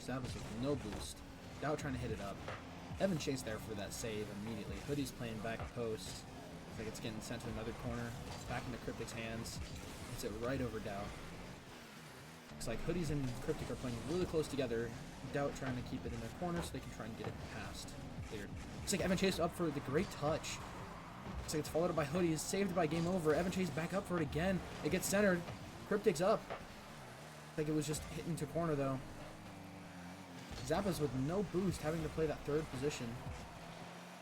Zappos with no boost. Doubt trying to hit it up. Evan Chase there for that save immediately. Hoodie's playing back post. Looks like it's getting sent to another corner. Back into Cryptic's hands. Hits it right over Doubt. Looks like Hoodies and Cryptic are playing really close together. Doubt trying to keep it in their corner so they can try and get it past. Cleared. Looks like Evan Chase up for the great touch. Looks like it's followed up by Hoodies. Saved by Game Over. Evan Chase back up for it again. It gets centered. Cryptic's up. I think it was just hitting to corner though. Zappa's with no boost, having to play that third position.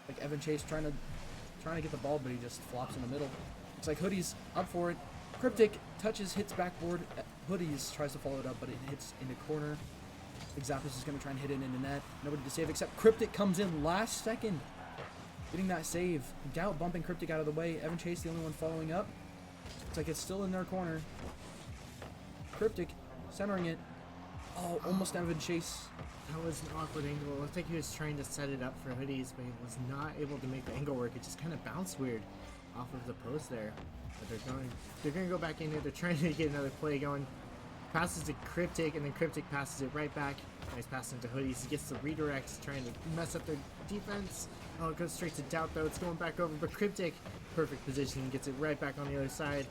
Like Evan Chase trying to get the ball, but he just flops in the middle. Looks like Hoodies up for it. Cryptic touches, hits backboard. Hoodies tries to follow it up, but it hits in the corner. Zappa's is going to try and hit it into net. Nobody to save except Cryptic comes in last second, getting that save. Doubt bumping Cryptic out of the way. Evan Chase the only one following up. Looks like it's still in their corner. Cryptic centering it. Oh, almost Evan Chase. That was an awkward angle. It looked like he was trying to set it up for Hoodies, but he was not able to make the angle work. It just kind of bounced weird off of the post there. But they're going to go back in here. They're trying to get another play going. Passes to Cryptic, and then Cryptic passes it right back. Nice pass into Hoodies. He gets the redirect, trying to mess up their defense. Oh, it goes straight to Doubt, though. It's going back over, but Cryptic, perfect position, gets it right back on the other side.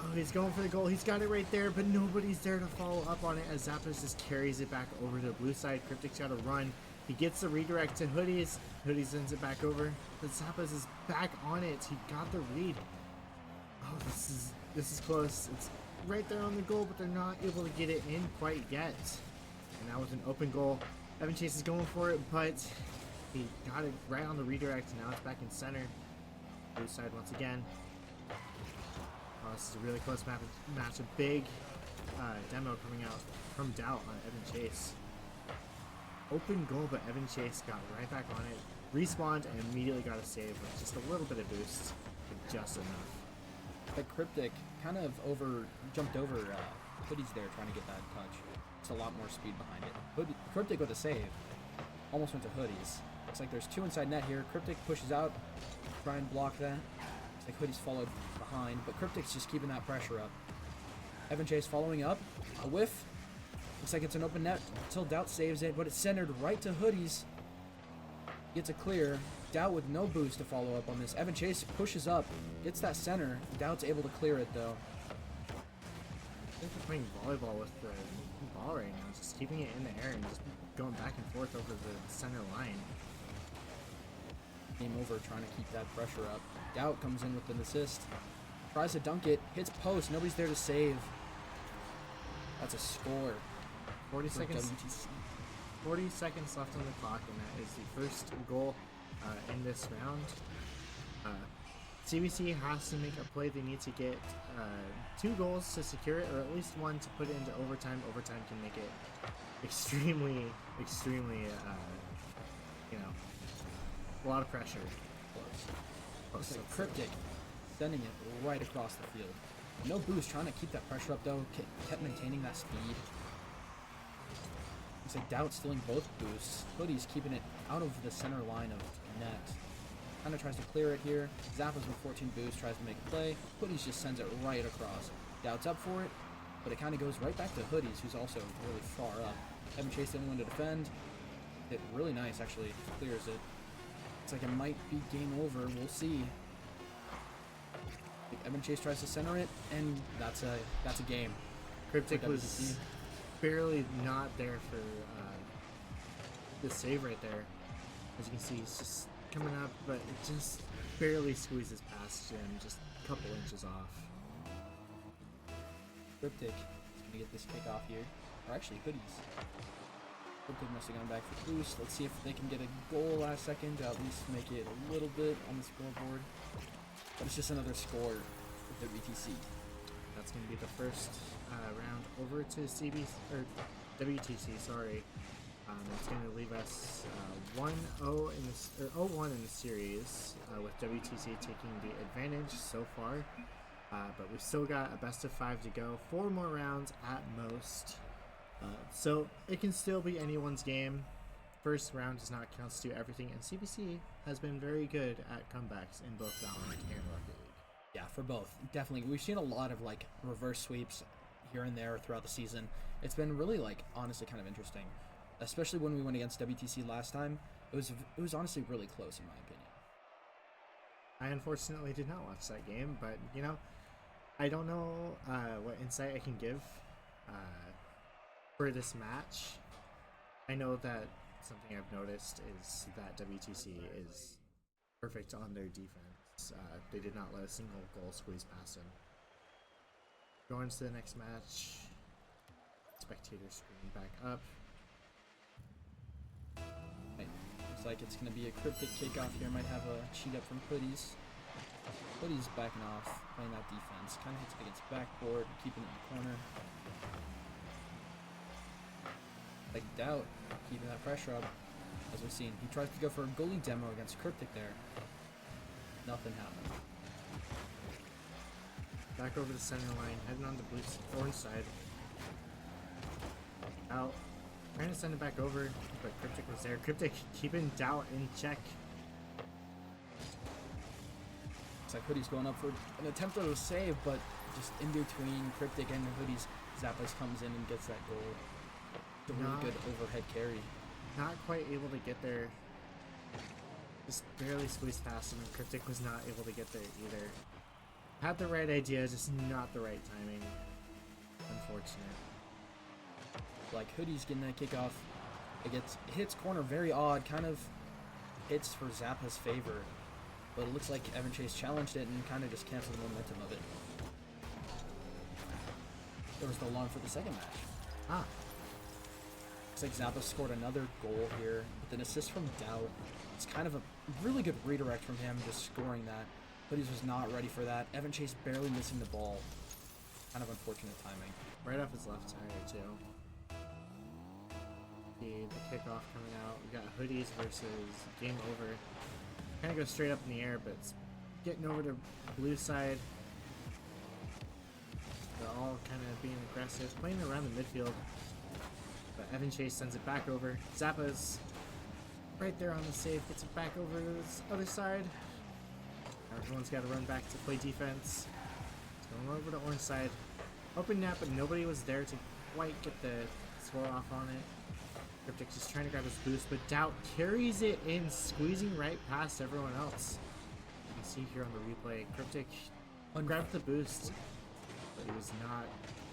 Oh, he's going for the goal. He's got it right there, but nobody's there to follow up on it as Zappos just carries it back over to the blue side. Cryptic's got to run. He gets the redirect to Hoodies. Hoodies sends it back over, but Zappos is back on it. He got the read. Oh, this is close. It's right there on the goal, but they're not able to get it in quite yet. And that was an open goal. Evan Chase is going for it, but he got it right on the redirect. Now it's back in center. Blue side once again. Oh, this is a really close match. A big demo coming out from Doubt on Evan Chase. Open goal, but Evan Chase got right back on it, respawned, and immediately got a save with just a little bit of boost, but just enough. Like Cryptic kind of jumped over Hoodies there trying to get that touch. It's a lot more speed behind it. Cryptic with a save. Almost went to Hoodies. Looks like there's two inside net here. Cryptic pushes out, try and block that. Looks like Hoodies followed behind, but Cryptic's just keeping that pressure up. Evan Chase following up. A whiff. Looks like it's an open net until Doubt saves it, but it's centered right to Hoodies. Gets a clear. Doubt with no boost to follow up on this. Evan Chase pushes up, gets that center. Doubt's able to clear it though. I think they're playing volleyball with the ball right now, just keeping it in the air and just going back and forth over the center line. Game Over trying to keep that pressure up. Doubt comes in with an assist. Tries to dunk it, hits post, nobody's there to save. That's a score. 40 seconds. WTC. 40 seconds left on the clock, and that is the first goal in this round. CBC has to make a play. They need to get 2 goals to secure it, or at least 1 to put it into overtime. Overtime can make it extremely, a lot of pressure. Looks like Cryptic sending it right across the field. No boost, trying to keep that pressure up though. Kept maintaining that speed. Looks like Doubt stealing both boosts. Hoodie's keeping it out of the center line of net. Kind of tries to clear it here. Zappa's with 14 boosts, tries to make a play. Hoodies just sends it right across. Doubt's up for it, but it kind of goes right back to Hoodies, who's also really far up. Evan Chase the only one to defend. Hit really nice, actually. Clears it. Looks like it might be game over. We'll see. Evan Chase tries to center it, and that's a game. Cryptic was barely not there for the save right there. As you can see, he's just coming up, but it just barely squeezes past him, just a couple inches off. Cryptic is going to get this kick off here. Or actually, Hoodies. Cryptic must have gone back for boost. Let's see if they can get a goal last second to at least make it a little bit on the scoreboard. But it's just another score for WTC. That's going to be the first round over to WTC, sorry. It's going to leave us 1-0 in this, or 0-1 in the series, with WTC taking the advantage so far. But we've still got a best of 5 to go, 4 more rounds at most. So it can still be anyone's game. First round does not constitute everything, and CBC has been very good at comebacks in both Valorant and Rocket League. Yeah, for both. Definitely. We've seen a lot of like reverse sweeps here and there throughout the season. It's been really honestly kind of interesting. especially when we went against WTC last time. It was honestly really close in my opinion. I unfortunately did not watch that game, but you know, I don't know what insight I can give for this match. I know that something I've noticed is that WTC is perfect on their defense. They did not let a single goal squeeze past them. Going to the next match. Spectator screen back up. Right. Looks like it's going to be a cryptic kickoff here. Might have a cheat up from Hoodies. Hoodies backing off, playing that defense. Kind of hits it against backboard, keeping it in the corner. Like Doubt, keeping that pressure up. As we've seen, he tries to go for a goalie demo against Cryptic there. Nothing happened. Back over the center line, heading on the blue orange side. Out. Trying to send it back over, but Cryptic was there. Cryptic keeping Doubt in check. Looks like Hoodies going up for an attempt at a save, but just in between Cryptic and Hoodies, Zappas comes in and gets that goal. A really good overhead carry. Not quite able to get there. Just barely squeezed past him, and Cryptic was not able to get there either. Had the right idea, just not the right timing. Unfortunate. Like Hoodies getting that kickoff. It hits corner very odd, kind of hits for Zappa's favor. But it looks like Evan Chase challenged it and kind of just canceled the momentum of it. There was no long for the second match. Ah. Looks like Zappa scored another goal here with an assist from Doubt. It's kind of a really good redirect from him, just scoring that. Hoodies was not ready for that. Evan Chase barely missing the ball. Kind of unfortunate timing. Right off his left tire, too. The kickoff coming out. We got Hoodies versus Game Over. Kind of goes straight up in the air, but it's getting over to blue side. They're all kind of being aggressive, playing around the midfield. But Evan Chase sends it back over. Zappa's right there on the save, gets it back over to this other side. Now everyone's got to run back to play defense. It's going over to orange side. Open net, but nobody was there to quite get the score off on it. Cryptic just trying to grab his boost, but Doubt carries it in, squeezing right past everyone else. You can see here on the replay, Cryptic grabbed the boost, but he was not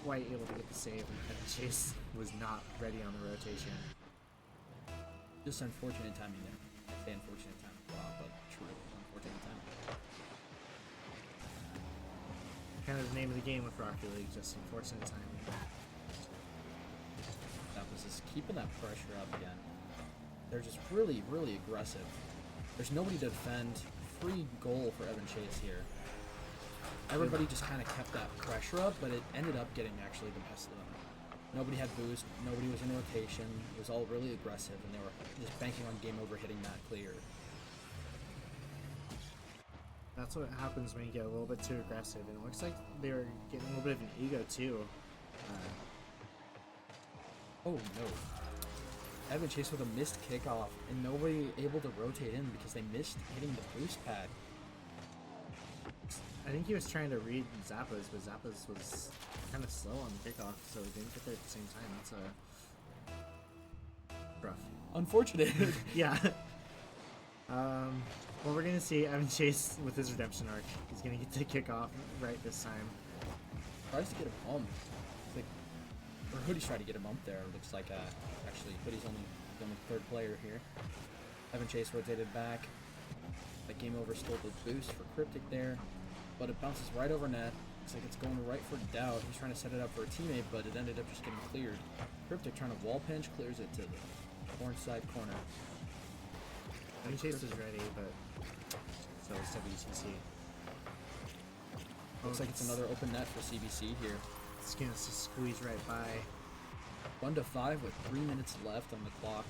quite able to get the save, and Evan Chase was not ready on the rotation. Just unfortunate timing there. I say unfortunate timing. Wow, but true. Unfortunate timing. Kind of the name of the game with Rocket League, just unfortunate timing. That was just keeping that pressure up again. They're just really, really aggressive. There's nobody to defend. Free goal for Evan Chase here. Everybody just kind of kept that pressure up, but it ended up getting actually the best of them. Nobody had boost. Nobody was in rotation. It was all really aggressive, and they were just banking on Game Over hitting that clear. That's what happens when you get a little bit too aggressive, and it looks like they were getting a little bit of an ego too. Oh no. Evan Chase with a missed kickoff and nobody able to rotate in because they missed hitting the boost pad. I think he was trying to read Zappa's, but Zappa's was kind of slow on the kickoff, so he didn't get there at the same time. That's rough. Unfortunate. Yeah. Well, we're gonna see Evan Chase with his redemption arc. He's gonna get the kickoff right this time. Tries to get a bump. Like, or Hoodie's trying to get a bump there. Looks like actually Hoodie's only the third player here. Evan Chase rotated back. The Game Over stole the boost for Cryptic there, but it bounces right over net. Looks like it's going right for Doubt. He's trying to set it up for a teammate, but it ended up just getting cleared. Cryptic trying to wall pinch, clears it to the orange side corner. Evan Chase was ready, but so is WTC. Looks like it's another open net for CBC here. It's gonna just squeeze right by. 1-5 with 3 minutes left on the clock.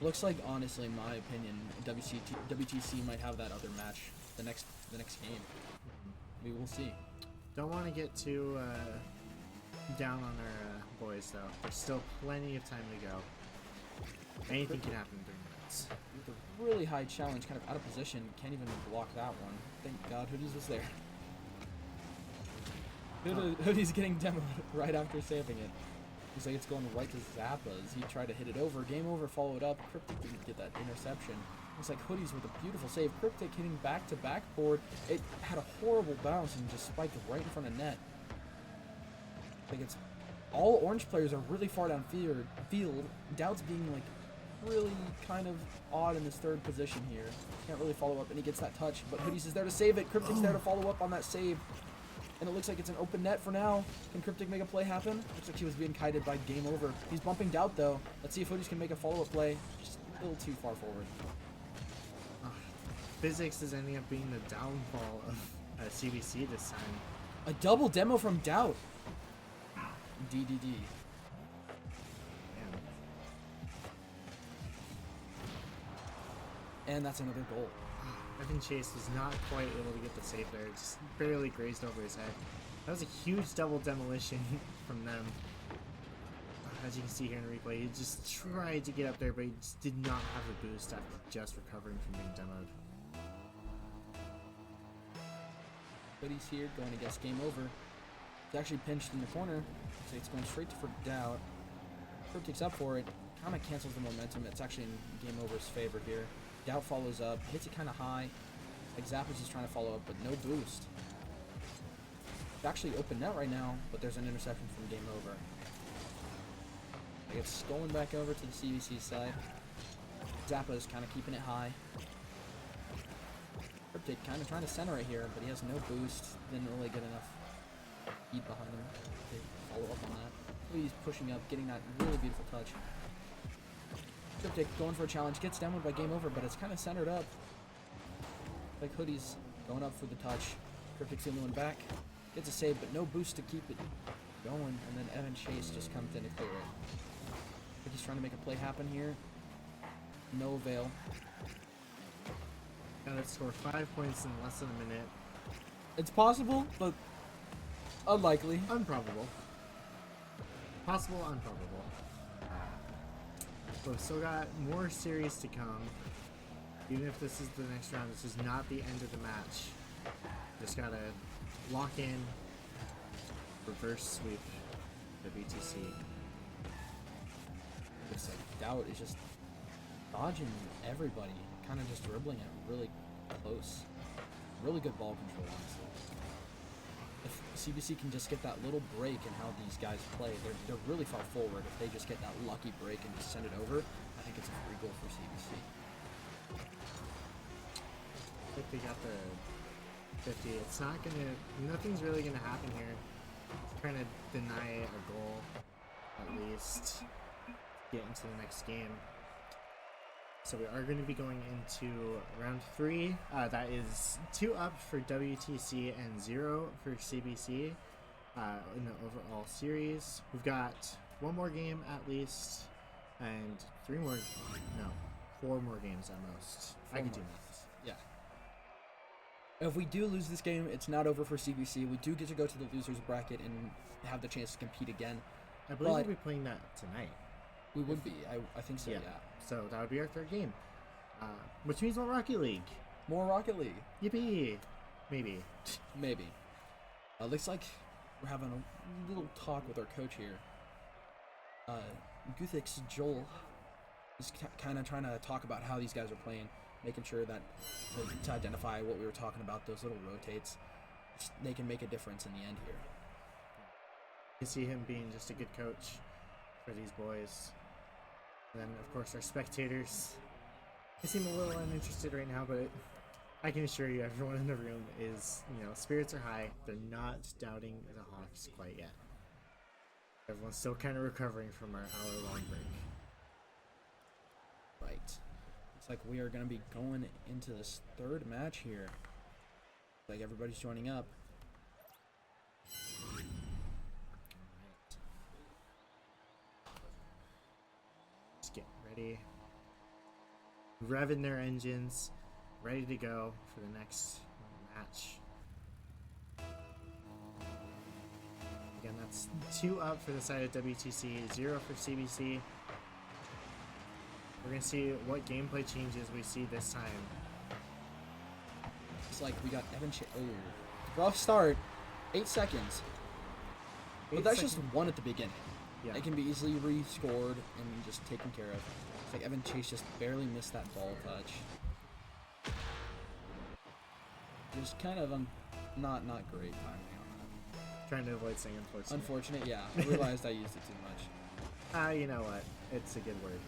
Looks like, honestly, in my opinion, WTC might have that other match the next game. We will see. Don't want to get too down on their boys, though. There's still plenty of time to go. Anything can happen in 3 minutes. With a really high challenge, kind of out of position, can't even block that one. Thank God Hoodies was there. Hoodie's getting demoed right after saving it. Looks like it's going right to Zappa's. He tried to hit it over. Game over, followed up. Cryptic didn't get that interception. Looks like Hoodies with a beautiful save. Cryptic hitting back to backboard. It had a horrible bounce and just spiked right in front of net. I think it's all orange players are really far down field. Doubt's being like really kind of odd in this third position here. Can't really follow up, and he gets that touch. But Hoodies is there to save it. Cryptic's there to follow up on that save. And it looks like it's an open net for now. Can Cryptic make a play happen? Looks like he was being kited by Game Over. He's bumping Doubt, though. Let's see if Hoodies can make a follow-up play. Just a little too far forward. Physics is ending up being the downfall of CBC this time. A double demo from Doubt. DDD. Man. And that's another goal. Evan Chase was not quite able to get the save there. Just barely grazed over his head. That was a huge double demolition from them. As you can see here in the replay, he just tried to get up there, but he just did not have the boost after just recovering from being demoed. But he's here going against Game Over. He's actually pinched in the corner. So it's going straight for Doubt. Cryptic's up for it. Kind of cancels the momentum. It's actually in Game Over's favor here. Doubt follows up. Hits it kind of high. Like Zappa's just trying to follow up, but no boost. It's actually open net right now, but there's an interception from Game Over. Like it's stolen back over to the CBC side. Zappa is kind of keeping it high. Cryptic kind of trying to center it here, but he has no boost. Didn't really get enough heat behind him to follow up on that. He's pushing up, getting that really beautiful touch. Cryptic going for a challenge, gets downward by Game Over, but it's kind of centered up. Like Hoodie's going up for the touch. Cryptic's the only one back. Gets a save, but no boost to keep it going. And then Evan Chase just comes in to clear it. He's trying to make a play happen here. No avail. Gotta score 5 points in less than a minute. It's possible, but unlikely. Unprobable. Possible, unprobable. But we've still got more series to come. Even if this is the next round, this is not the end of the match. Just gotta lock in, reverse sweep WTC. Looks like Doubt is just dodging everybody, kind of just dribbling it really close. Really good ball control, honestly. If CBC can just get that little break in how these guys play, they're really far forward. If they just get that lucky break and just send it over, I think it's a free goal for CBC. I think they got the 50. It's not gonna, nothing's really gonna happen here. Trying to deny a goal, at least. Get into the next game. So we are going to be going into round 3. That is 2 up for WTC and 0 for CBC in the overall series. We've got 1 more game at least, and 4 more games at most. I can do math. Yeah. If we do lose this game, it's not over for CBC. We do get to go to the losers bracket and have the chance to compete again. I believe we'll be playing that tonight. We would be. I think so, yeah. So that would be our 3rd game. Which means more Rocket League. More Rocket League. Yippee! Maybe. Maybe. Looks like we're having a little talk with our coach here. Guthix Joel is kind of trying to talk about how these guys are playing, making sure that to identify what we were talking about, those little rotates, they can make a difference in the end here. You see him being just a good coach for these boys. And then, of course, our spectators. They seem a little uninterested right now, but I can assure you everyone in the room is, spirits are high. They're not doubting the Hawks quite yet. Everyone's still kind of recovering from our hour-long break. Right. Looks like we are going to be going into this 3rd match here. Like everybody's joining up. Get ready, revving their engines, ready to go for the next match. Again, that's 2 up for the side of WTC, 0 for CBC. We're gonna see what gameplay changes we see this time. It's like we got Evan rough start, 8 seconds. But that's just 1 at the beginning. Yeah. It can be easily rescored and just taken care of. It's like Evan Chase just barely missed that ball touch. Just kind of not great timing on that. Trying to avoid saying unfortunate. Unfortunate, yeah. I realized I used it too much. You know what? It's a good word.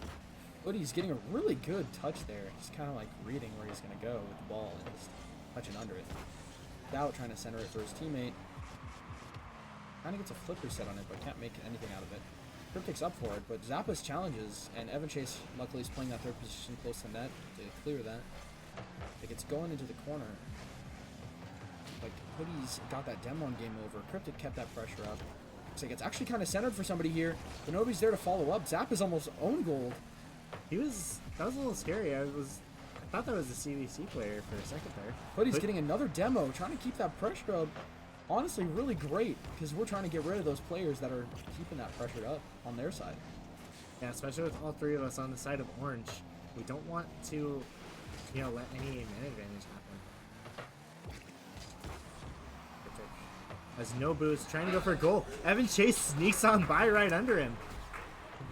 But he's getting a really good touch there. He's kind of like reading where he's going to go with the ball and just touching under it. Doubt trying to center it for his teammate. Kind of gets a flip reset on it, but can't make anything out of it. Cryptic's up for it, but Zappa's challenges, and Evan Chase luckily is playing that third position close to net to clear that. Like it's going into the corner. Like Hoodie's got that demo on game over. Cryptic kept that pressure up. Looks like it's actually kind of centered for somebody here, but nobody's there to follow up. Zappa's almost own gold. That was a little scary. I thought that was a CVC player for a second there. Hoodie's getting another demo, trying to keep that pressure up. Honestly, really great, because we're trying to get rid of those players that are keeping that pressure up on their side. Yeah, especially with all three of us on the side of orange. We don't want to, let any man advantage happen. Has no boost, trying to go for a goal. Evan Chase sneaks on by right under him.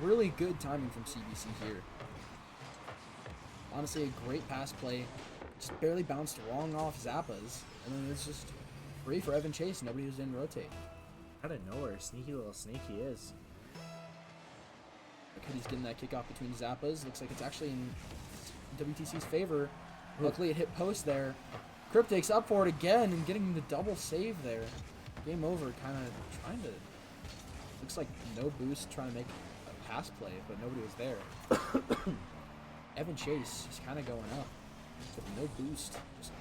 Really good timing from CBC here. Honestly, a great pass play. Just barely bounced wrong off Zappa's, and then it's just free for Evan Chase. Nobody was in rotate. Out of nowhere, sneaky little snake he is. Okay, he's getting that kickoff between Zappa's. Looks like it's actually in WTC's favor. Luckily, it hit post there. Cryptic's up for it again and getting the double save there. Game over, kind of trying to... Looks like no boost, trying to make a pass play, but nobody was there. Evan Chase is kind of going up with no boost. Just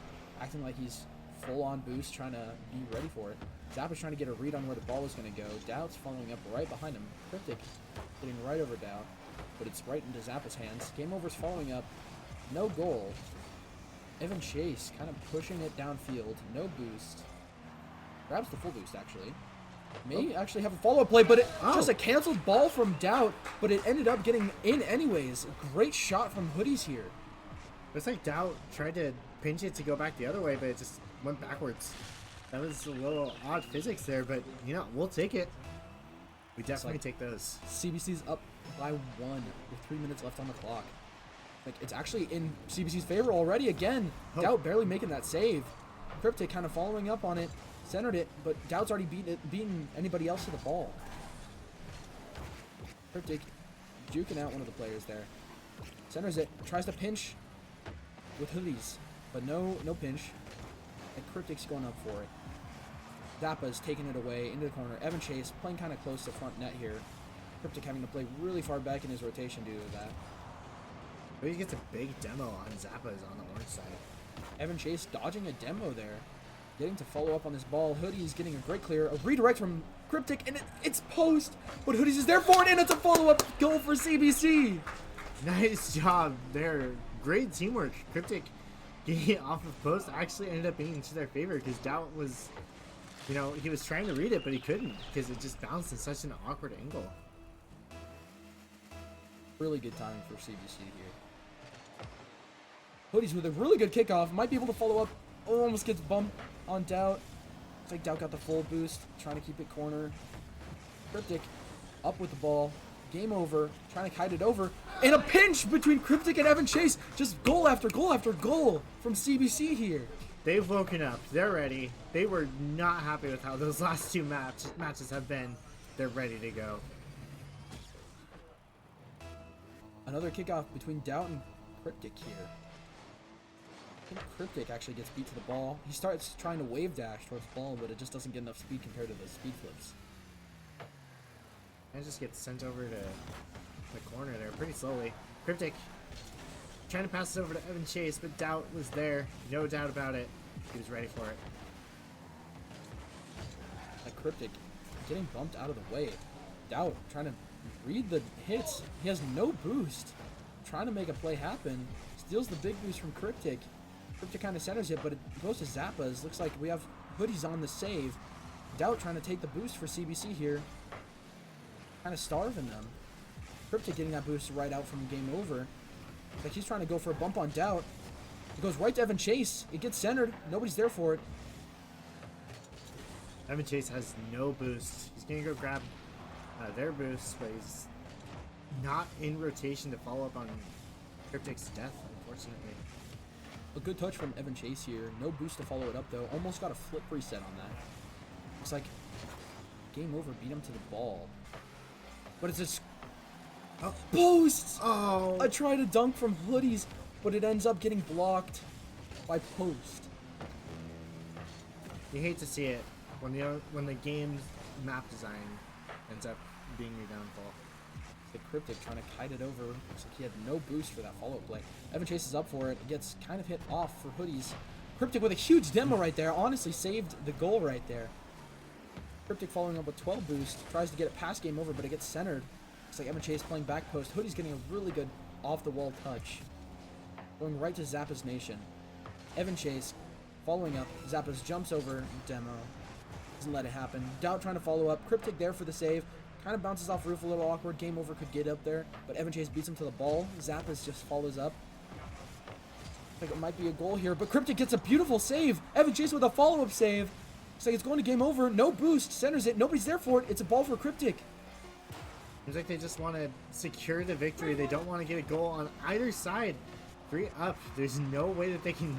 acting like he's full-on boost, trying to be ready for it. Zappa's trying to get a read on where the ball is going to go. Doubt's following up right behind him. Cryptic getting right over Doubt, but it's right into Zappa's hands. Game over's following up. No goal. Evan Chase kind of pushing it downfield. No boost. Grabs the full boost, actually. May actually have a follow-up play, but just a canceled ball from Doubt, but it ended up getting in anyways. Great shot from Hoodies here. Looks like Doubt tried to pinch it to go back the other way, but it just went backwards. That was a little odd physics there, but, we'll take it. We definitely take those. CBC's up by 1 with 3 minutes left on the clock. Like, it's actually in CBC's favor already again. Doubt barely making that save. Cryptic kind of following up on it. Centered it, but Doubt's already beaten anybody else to the ball. Cryptic juking out one of the players there. Centers it, tries to pinch with Hoodies, but no pinch. And Cryptic's going up for it. Zappa's taking it away into the corner. Evan Chase playing kind of close to front net here. Cryptic having to play really far back in his rotation due to that. But he gets a big demo on Zappa's on the orange side. Evan Chase dodging a demo there. Getting to follow up on this ball. Hoodies getting a great clear. A redirect from Cryptic, and it's post. But Hoodies is there for it, and it's a follow-up goal for CBC. Nice job there. Great teamwork. Cryptic getting it off of post actually ended up being to their favor because Doubt was, he was trying to read it, but he couldn't because it just bounced in such an awkward angle. Really good timing for CBC here. Hoodies with a really good kickoff. Might be able to follow up. Oh, almost gets bumped on Doubt. It's like Doubt got the full boost, trying to keep it corner. Cryptic up with the ball. Game over, trying to kite it over. And a pinch between Cryptic and Evan Chase. Just goal after goal after goal from CBC here. They've woken up. They're ready. They were not happy with how those last two matches have been. They're ready to go. Another kickoff between Doubt and Cryptic here. I think Cryptic actually gets beat to the ball. He starts trying to wave dash towards the ball, but it just doesn't get enough speed compared to the speed flips. And just gets sent over to the corner there pretty slowly. Cryptic trying to pass it over to Evan Chase, but Doubt was there. No doubt about it. He was ready for it. Like Cryptic getting bumped out of the way. Doubt trying to read the hits. He has no boost. Trying to make a play happen. Steals the big boost from Cryptic. Cryptic kind of centers it, but it goes to Zappa's. Looks like we have Hoodies on the save. Doubt trying to take the boost for CBC here. Kind of starving them. Cryptic getting that boost right out from game over. Like he's trying to go for a bump on Doubt. It goes right to Evan Chase. It gets centered. Nobody's there for it. Evan Chase has no boost. He's going to go grab their boost, but he's not in rotation to follow up on Cryptic's death, unfortunately. A good touch from Evan Chase here. No boost to follow it up, though. Almost got a flip reset on that. Looks like game over, beat him to the ball. But it's just... Oh. Post! Oh! I tried to dunk from Hoodies, but it ends up getting blocked by post. You hate to see it when the game's map design ends up being your downfall. The Cryptic trying to kite it over. Looks like he had no boost for that follow-up play. Evan Chase is up for it. It gets kind of hit off for Hoodies. Cryptic with a huge demo right there. Honestly saved the goal right there. Cryptic following up with 12 boost. Tries to get it past game over, but it gets centered. Looks like Evan Chase playing back post. Hoodie's getting a really good off-the-wall touch. Going right to Zappa's Nation. Evan Chase following up. Zappa's jumps over demo. Doesn't let it happen. Doubt trying to follow up. Cryptic there for the save. Kind of bounces off roof a little awkward. Game over could get up there, but Evan Chase beats him to the ball. Zappas just follows up. I think it might be a goal here, but Cryptic gets a beautiful save. Evan Chase with a follow-up save. Looks like it's going to game over. No boost. Centers it. Nobody's there for it. It's a ball for Cryptic. Seems like they just want to secure the victory. They don't want to get a goal on either side. 3 up. There's no way that they can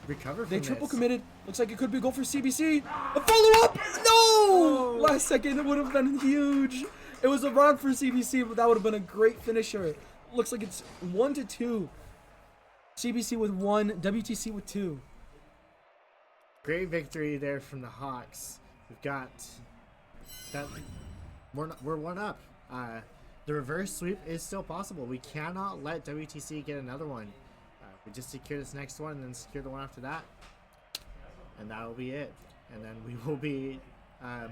recover from They this. triple committed. Looks like it could be a goal for CBC. A follow-up. No! Last second, it would have been huge. It was a run for CBC, but that would have been a great finisher. Looks like it's 1-2. CBC with 1, WTC with 2. Great victory there from the Hawks. We've got that. We're 1 up. The reverse sweep is still possible. We cannot let WTC get another one. We just secure this next one and then secure the one after that. And that will be it. And then we will be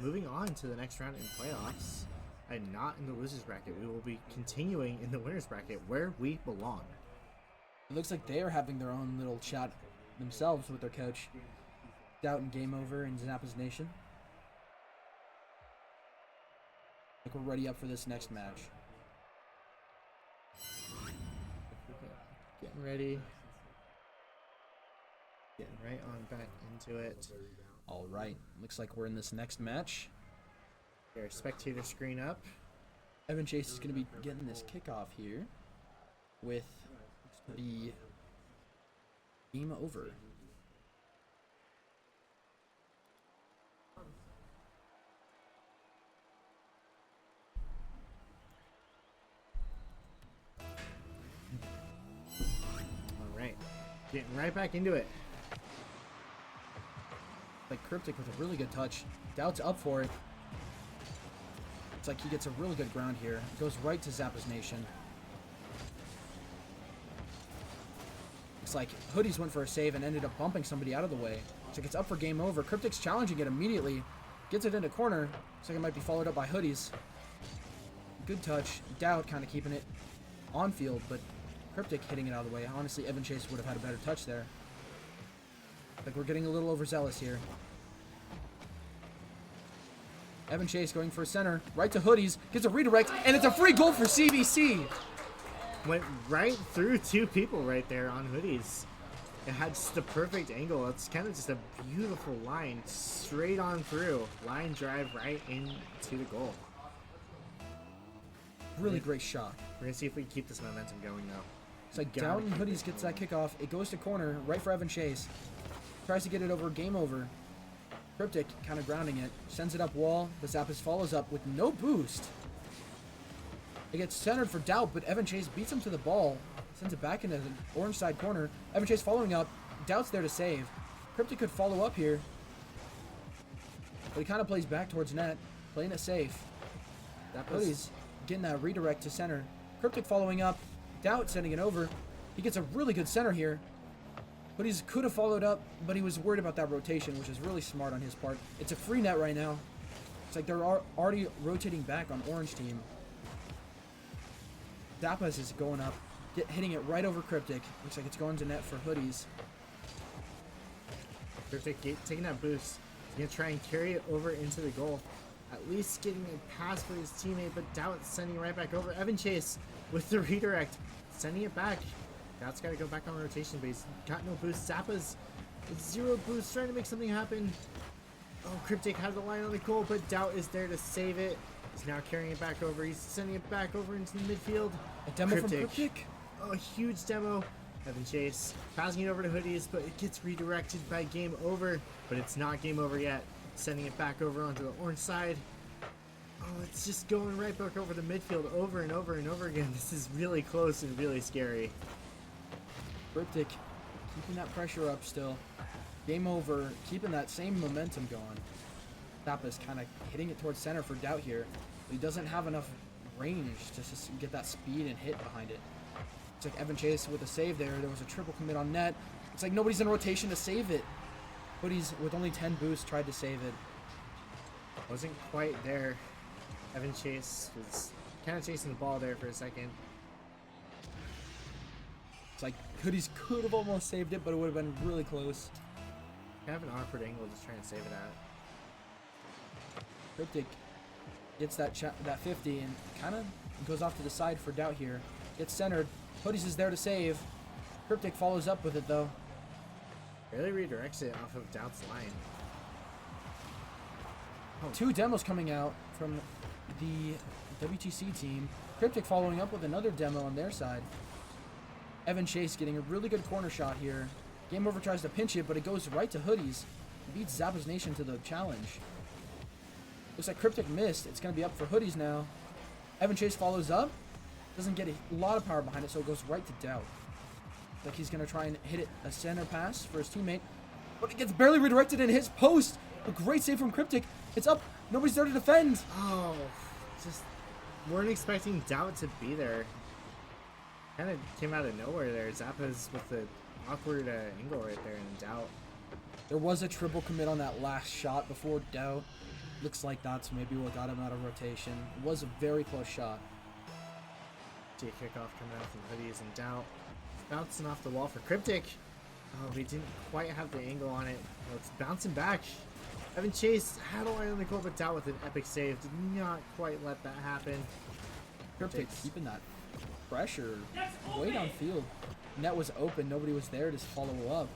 moving on to the next round in playoffs. And not in the losers bracket. We will be continuing in the winners bracket where we belong. It looks like they are having their own little chat themselves with their coach. Doubt and game over in Zappa's Nation. Like we're ready up for this next match. Getting ready. Getting right on back into it. All right. Looks like we're in this next match. Get our spectator screen up. Evan Chase is going to be getting this kickoff here with the game over. All right. Getting right back into it. Like Cryptic with a really good touch. Doubt's up for it. It's like he gets a really good ground here. Goes right to Zappa's Nation. Looks like Hoodies went for a save and ended up bumping somebody out of the way. Looks like it's up for game over. Cryptic's challenging it immediately. Gets it into corner. Looks like it might be followed up by Hoodies. Good touch. Doubt kind of keeping it on field, but Cryptic hitting it out of the way. Honestly, Evan Chase would have had a better touch there. Like we're getting a little overzealous here. Evan Chase going for a center, right to Hoodies, gets a redirect, and it's a free goal for CBC. Went right through 2 people right there on Hoodies. It had just the perfect angle. It's kind of just a beautiful line straight on through. Line drive right into the goal. Really great shot. We're going to see if we can keep this momentum going though. It's like down and Hoodies gets that kickoff. It goes to corner, right for Evan Chase. Tries to get it over, game over. Cryptic kind of grounding it. Sends it up wall, but Zappas follows up with no boost. It gets centered for Doubt, but Evan Chase beats him to the ball. Sends it back into the orange side corner. Evan Chase following up. Doubt's there to save. Cryptic could follow up here. But he kind of plays back towards net. Playing it safe. Hoodies getting that redirect to center. Cryptic following up. Doubt sending it over. He gets a really good center here. Hoodies could have followed up, but he was worried about that rotation, which is really smart on his part. It's a free net right now. It's like they're already rotating back on orange team. Zappas is going up, hitting it right over Cryptic. Looks like it's going to net for Hoodies. Cryptic taking that boost. He's going to try and carry it over into the goal. At least getting a pass for his teammate, but Doubt sending it right back over. Evan Chase with the redirect, sending it back. Doubt's got to go back on rotation base. Got no boost. Zappa's with 0 boost, trying to make something happen. Oh, Cryptic had the line on the goal, but Doubt is there to save it. He's now carrying it back over. He's sending it back over into the midfield. A demo from Cryptic. Oh, a huge demo. Evan Chase passing it over to Hoodies, but it gets redirected by Game Over. But it's not Game Over yet. Sending it back over onto the orange side. Oh, it's just going right back over the midfield over and over and over again. This is really close and really scary. Cryptic keeping that pressure up still. Game Over keeping that same momentum going. Zappa's kind of hitting it towards center for Doubt here. But he doesn't have enough range to just get that speed and hit behind it. It's like Evan Chase with a save there. There was a triple commit on net. It's like nobody's in rotation to save it. But he's with only 10 boosts tried to save it. Wasn't quite there. Evan Chase was kind of chasing the ball there for a second. It's like Hoodies could have almost saved it, but it would have been really close. Kind of an awkward angle just trying to save it at. Cryptic gets that 50 and kind of goes off to the side for Doubt here. Gets centered. Hoodies is there to save. Cryptic follows up with it though. Really redirects it off of Doubt's line. Oh. 2 demos coming out from the WTC team. Cryptic following up with another demo on their side. Evan Chase getting a really good corner shot here. Game Over tries to pinch it, but it goes right to Hoodies. Beats Zappa's Nation to the challenge. Looks like Cryptic missed. It's going to be up for Hoodies now. Evan Chase follows up. Doesn't get a lot of power behind it, so it goes right to Doubt. Like he's going to try and hit it a center pass for his teammate. But it gets barely redirected and hits post. A great save from Cryptic. It's up. Nobody's there to defend. Oh, just weren't expecting Doubt to be there. Kind of came out of nowhere there. Zappa's with the awkward angle right there and Doubt. There was a triple commit on that last shot before Doubt. Looks like that's maybe what got him out of rotation. It was a very close shot. Kickoff coming out from Hoodies and Doubt. Bouncing off the wall for Cryptic. Oh, we didn't quite have the angle on it. Oh, it's bouncing back. Evan Chase had a line on the goal, but Doubt with an epic save. Did not quite let that happen. Cryptic keeping that pressure way downfield. Net was open. Nobody was there to follow up.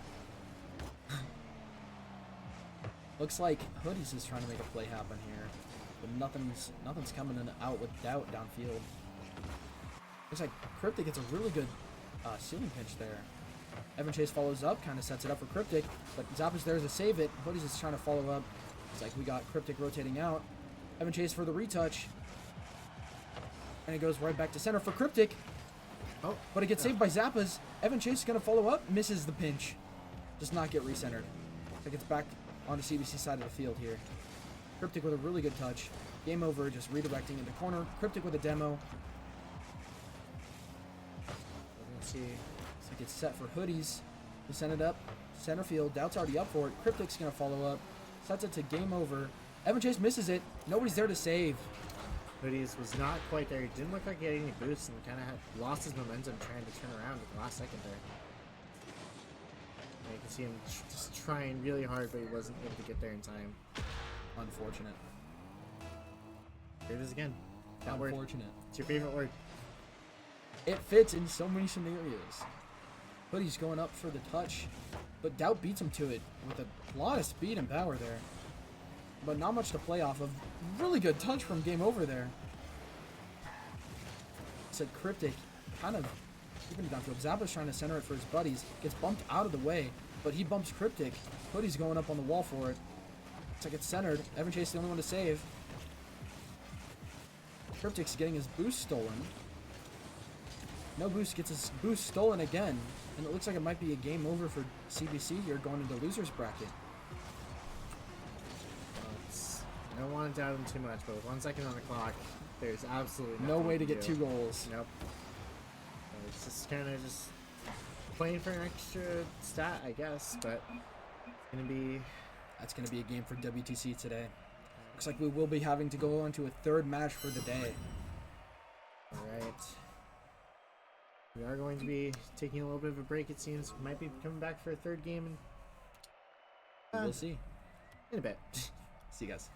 Looks like Hoodies is trying to make a play happen here, but nothing's coming in out with Doubt downfield. Looks like Cryptic gets a really good ceiling pinch there. Evan Chase follows up, kind of sets it up for Cryptic, but Zappa's there to save it. Hoodies is trying to follow up. It's like we got Cryptic rotating out. Evan Chase for the retouch. And it goes right back to center for Cryptic. Oh, but it gets saved by Zappa's. Evan Chase is going to follow up, misses the pinch. Does not get recentered. It gets back on the CBC side of the field here. Cryptic with a really good touch. Game Over, just redirecting in the corner. Cryptic with a demo. Let's see. So it gets set for Hoodies. We send it up. Center field. Doubt's already up for it. Cryptic's going to follow up. Sets it to Game Over. Evan Chase misses it. Nobody's there to save. Hoodies was not quite there. He didn't look like he had any boosts and kind of had lost his momentum trying to turn around at the last second there. You can see him just trying really hard, but he wasn't able to get there in time. Unfortunate. Here it is again. That Unfortunate. word. It's your favorite word. It fits in so many scenarios. Hoodie's going up for the touch, but Doubt beats him to it with a lot of speed and power there. But not much to play off of. Really good touch from Game Over there. Said Cryptic kind of keeping it downfield. Zappa's trying to center it for his buddies. Gets bumped out of the way, but he bumps Cryptic. Hoodie's going up on the wall for it. It's like it's centered. Evan Chase the only one to save. Cryptic's getting his boost stolen. No boost, gets his boost stolen again. And it looks like it might be a game over for CBC here going into losers bracket. I don't want to doubt him too much, but with 1 second on the clock, there's absolutely no way to get do. 2 goals. Nope. So it's just kind of just playing for an extra stat, I guess, but it's gonna be. That's gonna be a game for WTC today. Looks like we will be having to go on to a 3rd match for the day. All right. We are going to be taking a little bit of a break. It seems we might be coming back for a 3rd game. We'll see in a bit. See you guys.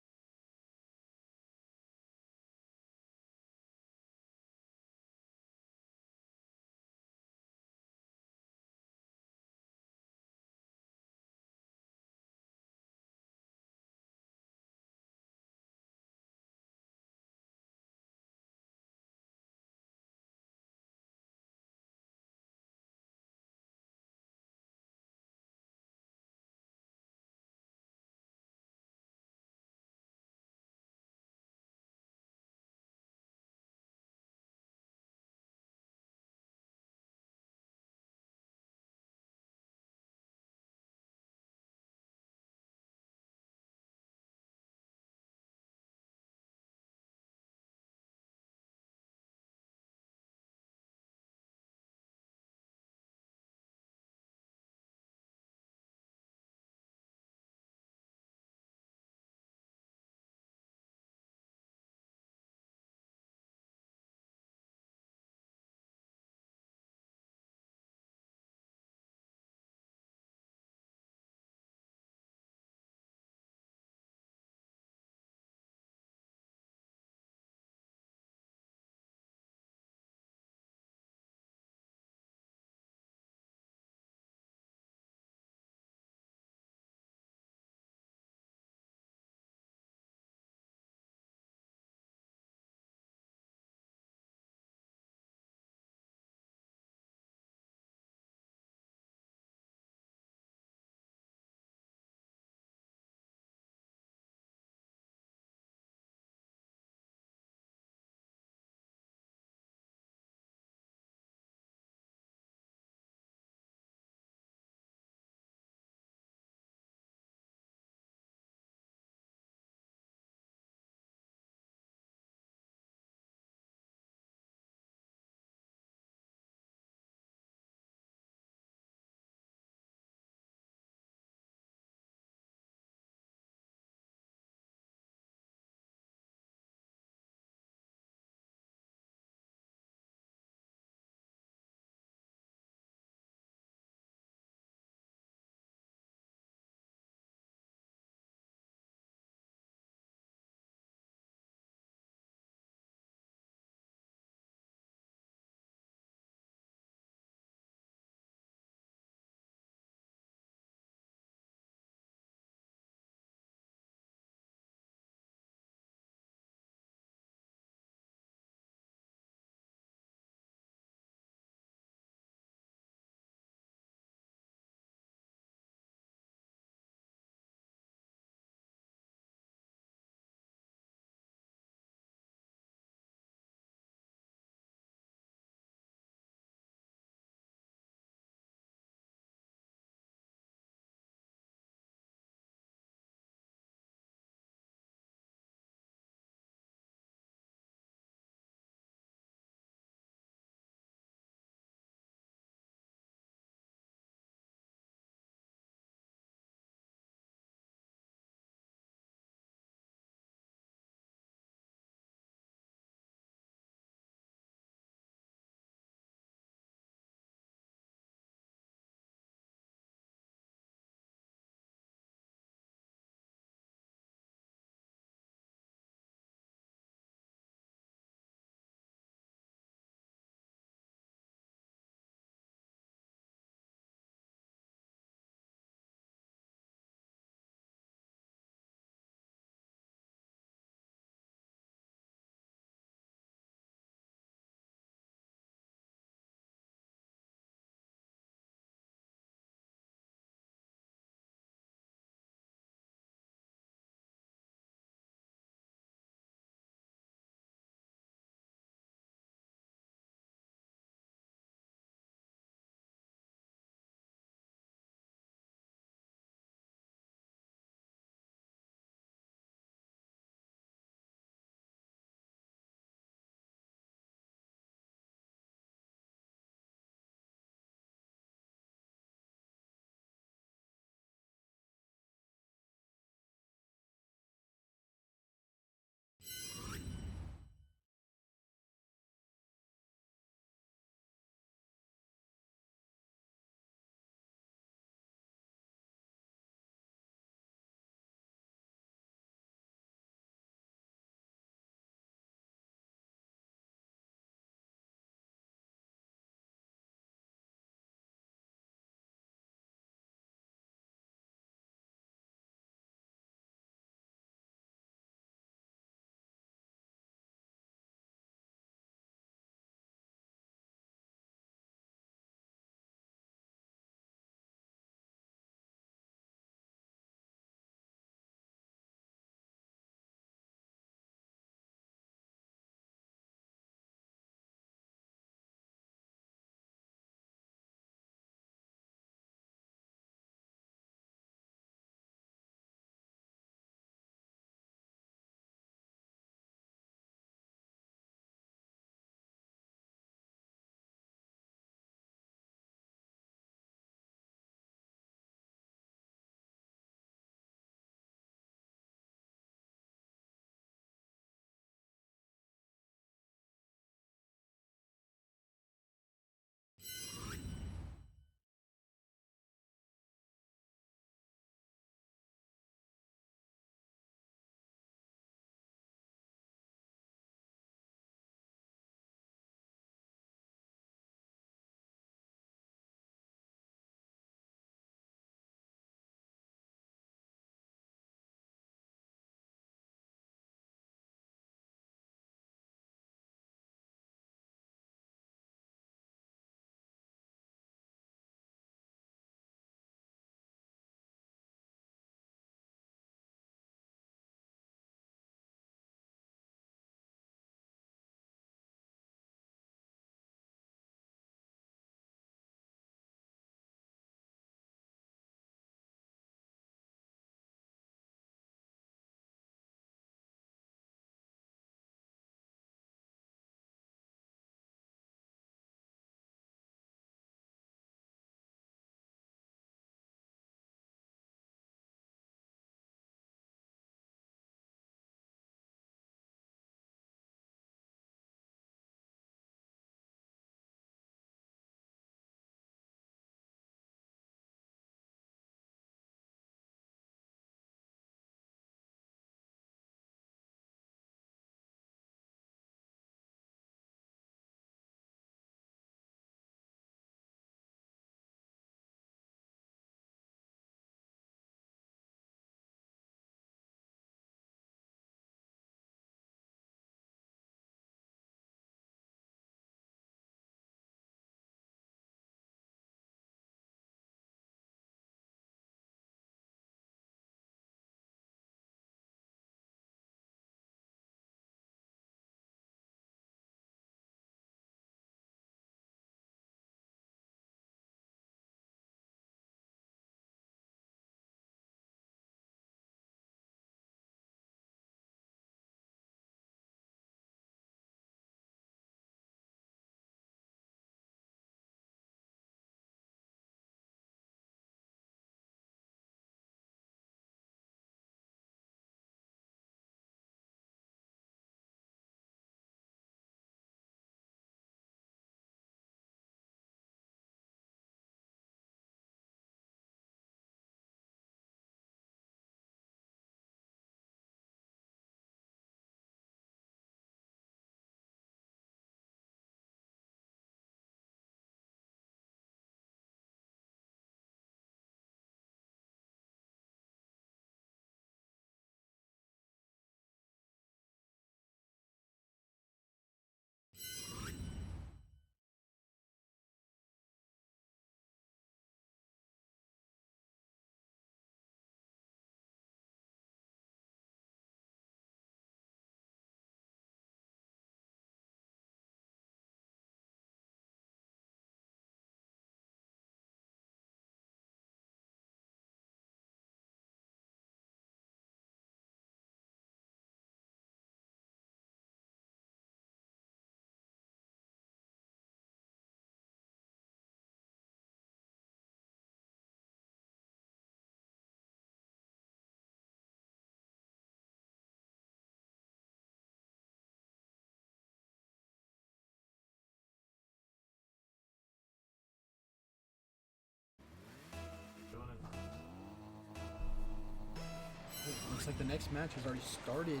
like the next match has already started.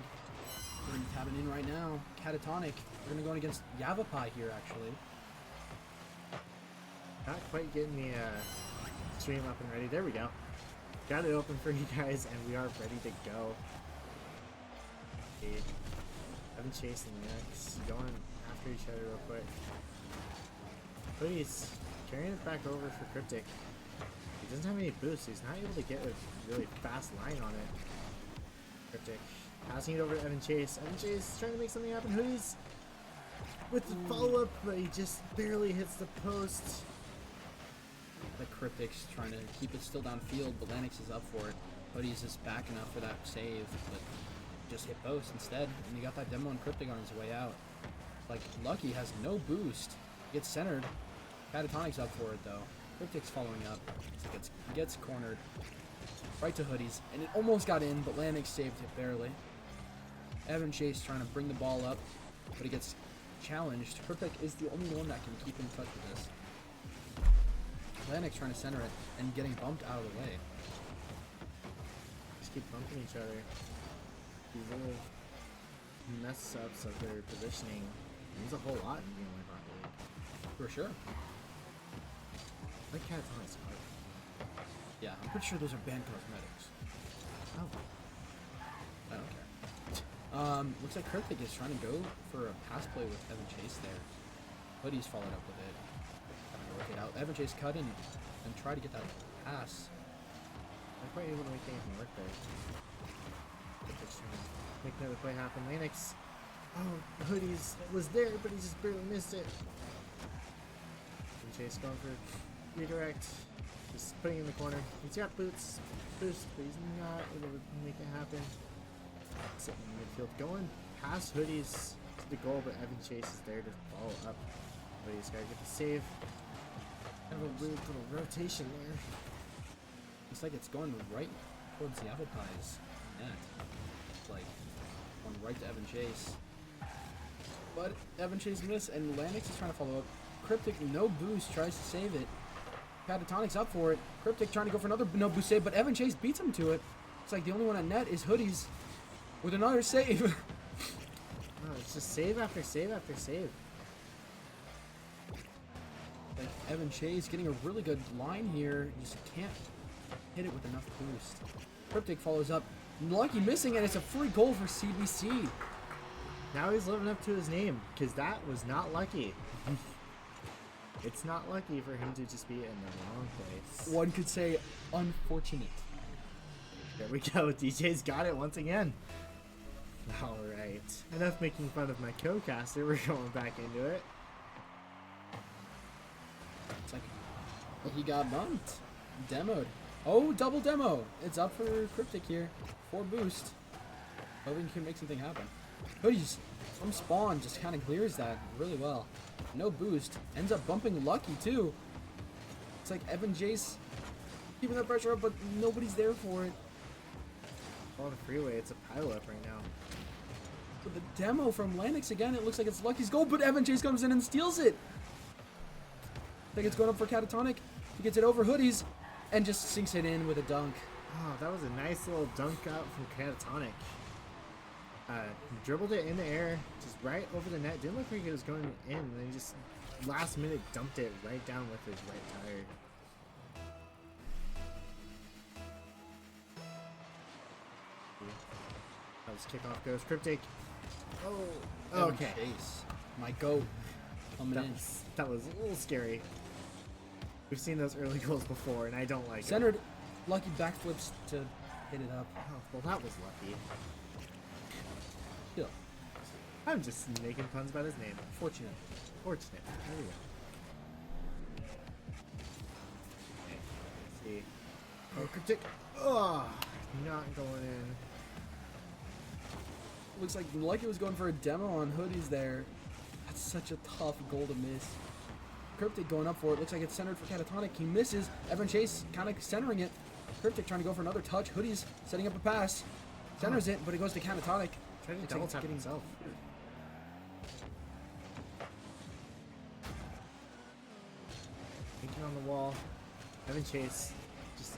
We're going to be tapping in right now. Catatonic. We're going to go in against Yavapai here, actually. Not quite getting the stream up and ready. There we go. Got it open for you guys, and we are ready to go. Okay. Evan Chase and Linux going after each other real quick. Please, carrying it back over for Cryptic. He doesn't have any boosts. He's not able to get a really fast line on it. Cryptic passing it over to Evan Chase. Evan Chase trying to make something happen. Hoodies with the follow-up, but he just barely hits the post. The Cryptic's trying to keep it still downfield, but Lanix is up for it. Hoodie's just back enough for that save, but just hit post instead. And you got that demo and Cryptic on his way out. Like, Lucky has no boost. Gets centered. Catatonic's up for it, though. Cryptic's following up. Gets cornered. Right to Hoodies. And it almost got in, but Lanix saved it barely. Evan Chase trying to bring the ball up, but he gets challenged. Cryptic is the only one that can keep in touch with this. Lanix trying to center it and getting bumped out of the way. Just keep bumping each other. These little mess ups of their positioning means a whole lot in a game like Rocket League. For sure. Like Catatonic's card. Yeah, I'm pretty sure those are banned cosmetics. Oh. I don't care. Looks like Cryptic is trying to go for a pass play with Evan Chase there. But he's followed up with it. Having to work it out. Evan Chase cut in and try to get that pass. Not quite able to make anything work there. Cryptic's trying to make another play happen. Lanix. Oh, Hoodies was there, but he just barely missed it. And Chase going for redirect. Just putting it in the corner. He's got boost, but he's not able to make it happen. Sitting in midfield, going past Hoodies to the goal, but Evan Chase is there to follow up. Hoodies gotta get the save. Kind of a weird little rotation there. Looks like it's going right towards the Yavapai's net. Like, going right to Evan Chase. But Evan Chase missed, and Lanix is trying to follow up. Cryptic, no boost, tries to save it. Catatonic's up for it. Cryptic trying to go for another no boost save, but Evan Chase beats him to it. It's like the only one at net is Hoodies with another save. Oh, it's just save after save after save. Like Evan Chase getting a really good line here. Just can't hit it with enough boost. Cryptic follows up. Lucky missing, and it's a free goal for CBC. Now he's living up to his name, because that was not lucky. It's not lucky for him to just be in the wrong place. One could say unfortunate. There we go. DJ's got it once again. Alright. Enough making fun of my co-caster. We're going back into it. It's like he got bumped. Demoed. Oh, double demo. It's up for Cryptic here. 4 boost. Hoping he can make something happen. Hoodies from spawn just kind of clears that really well. No boost. Ends up bumping Lucky too. It's like Evan Chase keeping that pressure up, but nobody's there for it. On the freeway, it's a pile-up right now. But the demo from Lanix again, it looks like it's Lucky's goal, but Evan Chase comes in and steals it. I think it's going up for Catatonic. He gets it over Hoodies and just sinks it in with a dunk. Oh, that was a nice little dunk out from Catatonic. Dribbled it in the air, just right over the net. Didn't look like it was going in, and then he just last minute dumped it right down with his right tire. That was kickoff goes Cryptic. Oh, Evan okay. Chase, my goat, coming in. That was a little scary. We've seen those early goals before, and I don't like Centered. it. Lucky backflips to hit it up. Oh, well, that was lucky. Still, I'm just making puns about his name. fortunate. Fortunate. There we go. Okay, let's see. Oh, Cryptic. Oh, not going in. Looks like Lucky was going for a demo on Hoodies there. That's such a tough goal to miss. Cryptic going up for it. Looks like it's centered for Catatonic. He misses. Evan Chase kind of centering it. Cryptic trying to go for another touch. Hoodies setting up a pass. Centers it, but it goes to Catatonic. Trying to double tap himself. Thinking on the wall. Evan Chase just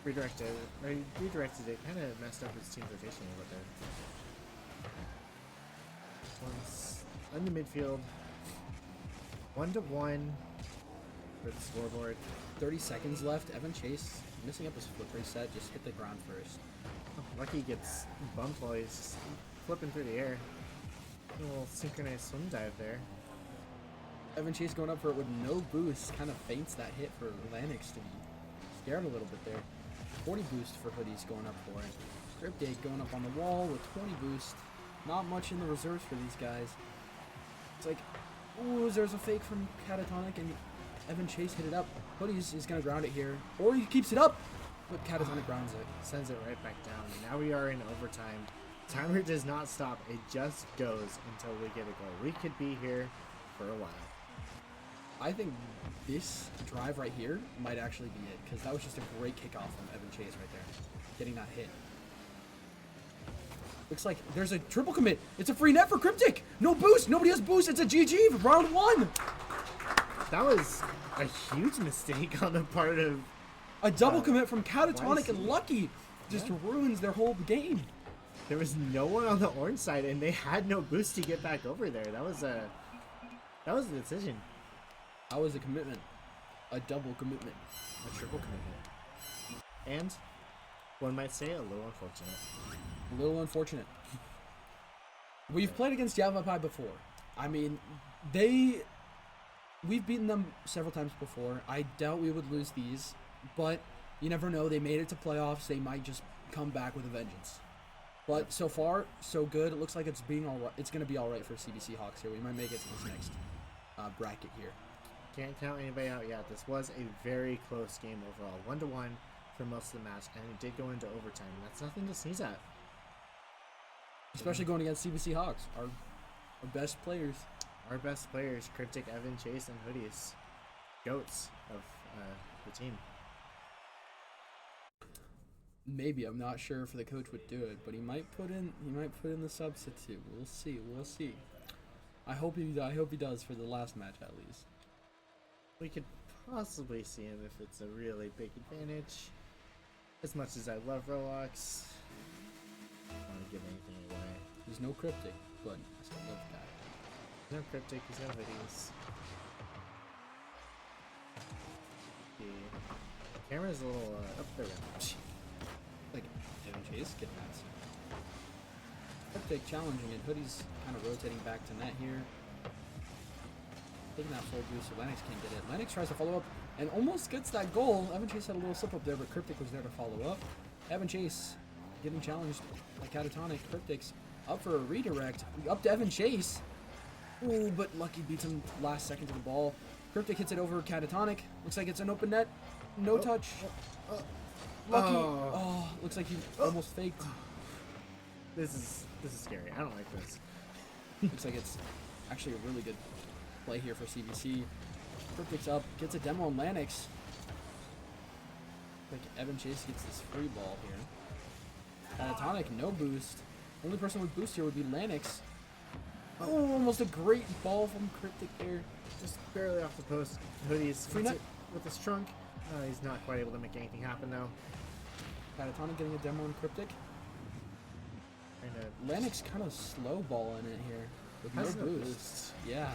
redirected it, kind of messed up his team's rotation a little bit there. One's in the midfield. 1-1 for the scoreboard. 30 seconds left. Evan Chase missing up his flip reset. Just hit the ground first. Oh, Lucky gets bumped while he's just flipping through the air. A little synchronized swim dive there. Evan Chase going up for it with no boost. Kind of feints that hit for Lanix to be scared a little bit there. 40 boost for Hoodies going up for it. Cryptic going up on the wall with 20 boost. Not much in the reserves for these guys. It's like, ooh, there's a fake from Catatonic and Evan Chase hit it up. Hoodies is going to ground it here. Or he keeps it up, but Catatonic grounds it. Sends it right back down. Now we are in overtime. Timer does not stop. It just goes until we get a goal. We could be here for a while. I think this drive right here might actually be it, because that was just a great kickoff from Evan Chase right there. Getting that hit. Looks like there's a triple commit. It's a free net for Cryptic. No boost. Nobody has boost. It's a GG for round 1. That was a huge mistake on the part of... A double commit from Catatonic and Lucky just ruins their whole game. There was no one on the orange side, and they had no boost to get back over there. That was a decision. That was a commitment. A double commitment. A triple commitment. And, one might say, a little unfortunate. A little unfortunate. We've played against Yavapai before. I mean, we've beaten them several times before. I doubt we would lose these, but you never know. They made it to playoffs. They might just come back with a vengeance. But so far, so good. It looks like it's being all right. It's going to be all right for CBC Hawks here. We might make it to this next bracket here. Can't count anybody out yet. This was a very close game overall. 1-1 for most of the match, and it did go into overtime. That's nothing to sneeze at. Especially going against CBC Hawks, our best players. Our best players, Cryptic, Evan, Chase, and Hoodies. Goats of the team. Maybe, I'm not sure if the coach would do it, but he might put in the substitute. We'll see. I hope he does for the last match at least. We could possibly see him if it's a really big advantage. As much as I love Roblox, I don't want to give anything away. There's no Cryptic, but I still love that. There's no Cryptic, there's no Hoodies. The camera's a little up there. Like Evan Chase getting that. Cryptic challenging it. Hoodie's kind of rotating back to net here. Taking that full boost, so Lennox can't get it. Lennox tries to follow up and almost gets that goal. Evan Chase had a little slip up there, but Cryptic was there to follow up. Evan Chase getting challenged by Catatonic. Cryptic's up for a redirect. Up to Evan Chase. Ooh, but Lucky beats him last second to the ball. Cryptic hits it over Catatonic. Looks like it's an open net. No touch. Lucky. Oh, looks like he almost faked. This is scary. I don't like this. Looks like it's actually a really good play here for CBC. Cryptic's up, gets a demo on Lanix. Like Evan Chase gets this free ball here. Catatonic, no boost. Only person with boost here would be Lanix. Oh, almost a great ball from Cryptic there. Just barely off the post. Hoodies Free net with his trunk. He's not quite able to make anything happen though. Catatonic getting a demo on Cryptic. Lennox kind of slow balling it here with no boost. Yeah.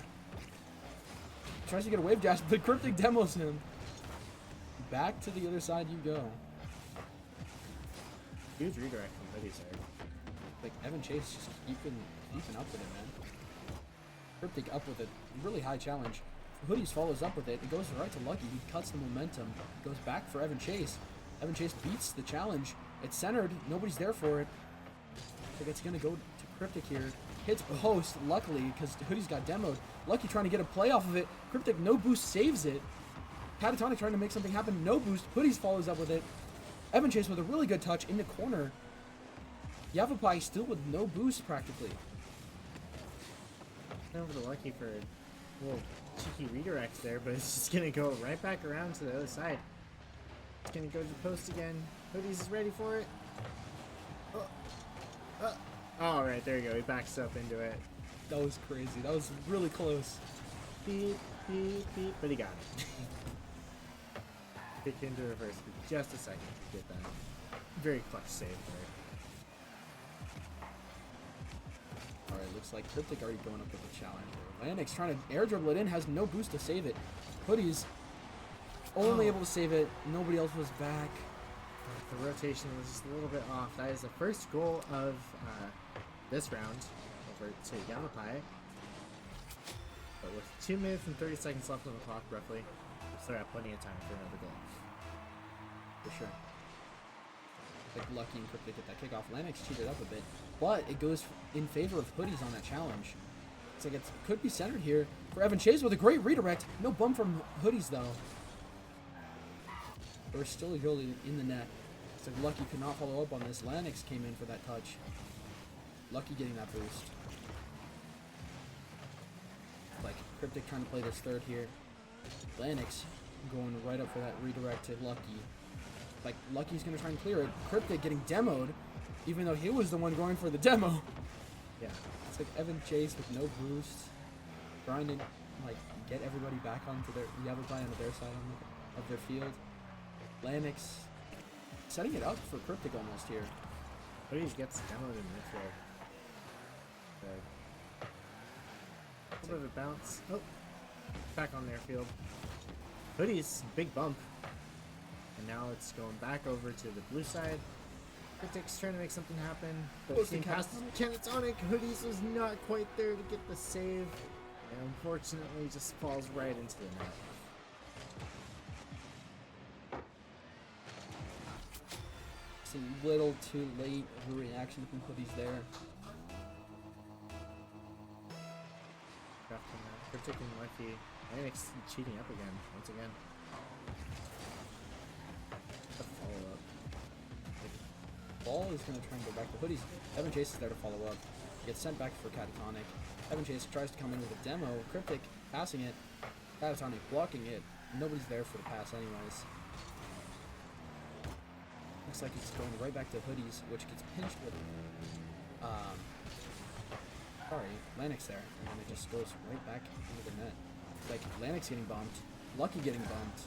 Tries to get a wave dash, but Cryptic demos him. Back to the other side you go. Huge redirect from Hoodies there. Like Evan Chase just keeping up with it, man. Cryptic up with a really high challenge. Hoodies follows up with it. It goes right to Lucky. He cuts the momentum. Goes back for Evan Chase. Evan Chase beats the challenge. It's centered. Nobody's there for it. I think it's going to go to Cryptic here. Hits post, luckily, because Hoodies got demoed. Lucky trying to get a play off of it. Cryptic, no boost, saves it. Catatonic trying to make something happen. No boost. Hoodies follows up with it. Evan Chase with a really good touch in the corner. Yavapai still with no boost, practically. Over to Lucky for a little cheeky redirect there, but it's just going to go right back around to the other side. It's going to go to the post again. Hoodies is ready for it. Oh, right, there you go. He backs up into it. That was crazy. That was really close. Beep, beep, beep. But he got it. Kick into reverse for just a second to get that very clutch save there. Alright, looks like Cryptic already going up with a challenge. Lanix trying to air dribble it in, has no boost to save it. Hoodie's only able to save it. Nobody else was back. The rotation was just a little bit off. That is the first goal of this round over to Yavapai. But with 2 minutes and 30 seconds left on the clock, roughly, we still have plenty of time for another goal. For sure. Like Lucky and Cryptic get that kickoff. Lanix cheated up a bit, but it goes in favor of Hoodies on that challenge. It's like it could be centered here for Evan Chase with a great redirect. No bump from Hoodies though. We're still really in the net. It's like Lucky could not follow up on this. Lanix came in for that touch. Lucky getting that boost. Like Cryptic trying to play this third here. Lanix going right up for that redirect to Lucky. Like Lucky's gonna try and clear it. Cryptic getting demoed, even though he was the one going for the demo. Yeah. It's like Evan Chase with no boost, trying to like get everybody back onto their Yavapai onto their side of their field. Lanix setting it up for Cryptic almost here. Hoodies gets demoed in mid-air. A little bit of a bounce. Oh, back on their field. Hoodies, big bump. And now it's going back over to the blue side. Cryptic's trying to make something happen, but seeing past Catatonic, Hoodies was not quite there to get the save, and unfortunately just falls right into the net. It's a little too late of a reaction from Hoodies there. Cryptic and Lucky. Lanix cheating up again, once again. The follow-up. Ball is going to try and go back to Hoodies. Evan Chase is there to follow up. Gets sent back for Catatonic. Evan Chase tries to come in with a demo. Cryptic passing it. Catatonic blocking it. Nobody's there for the pass anyways. Looks like it's going right back to Hoodies, which gets pinched with Lanix there, and then it just goes right back into the net. It's like Lanix getting bumped, Lucky getting bumped,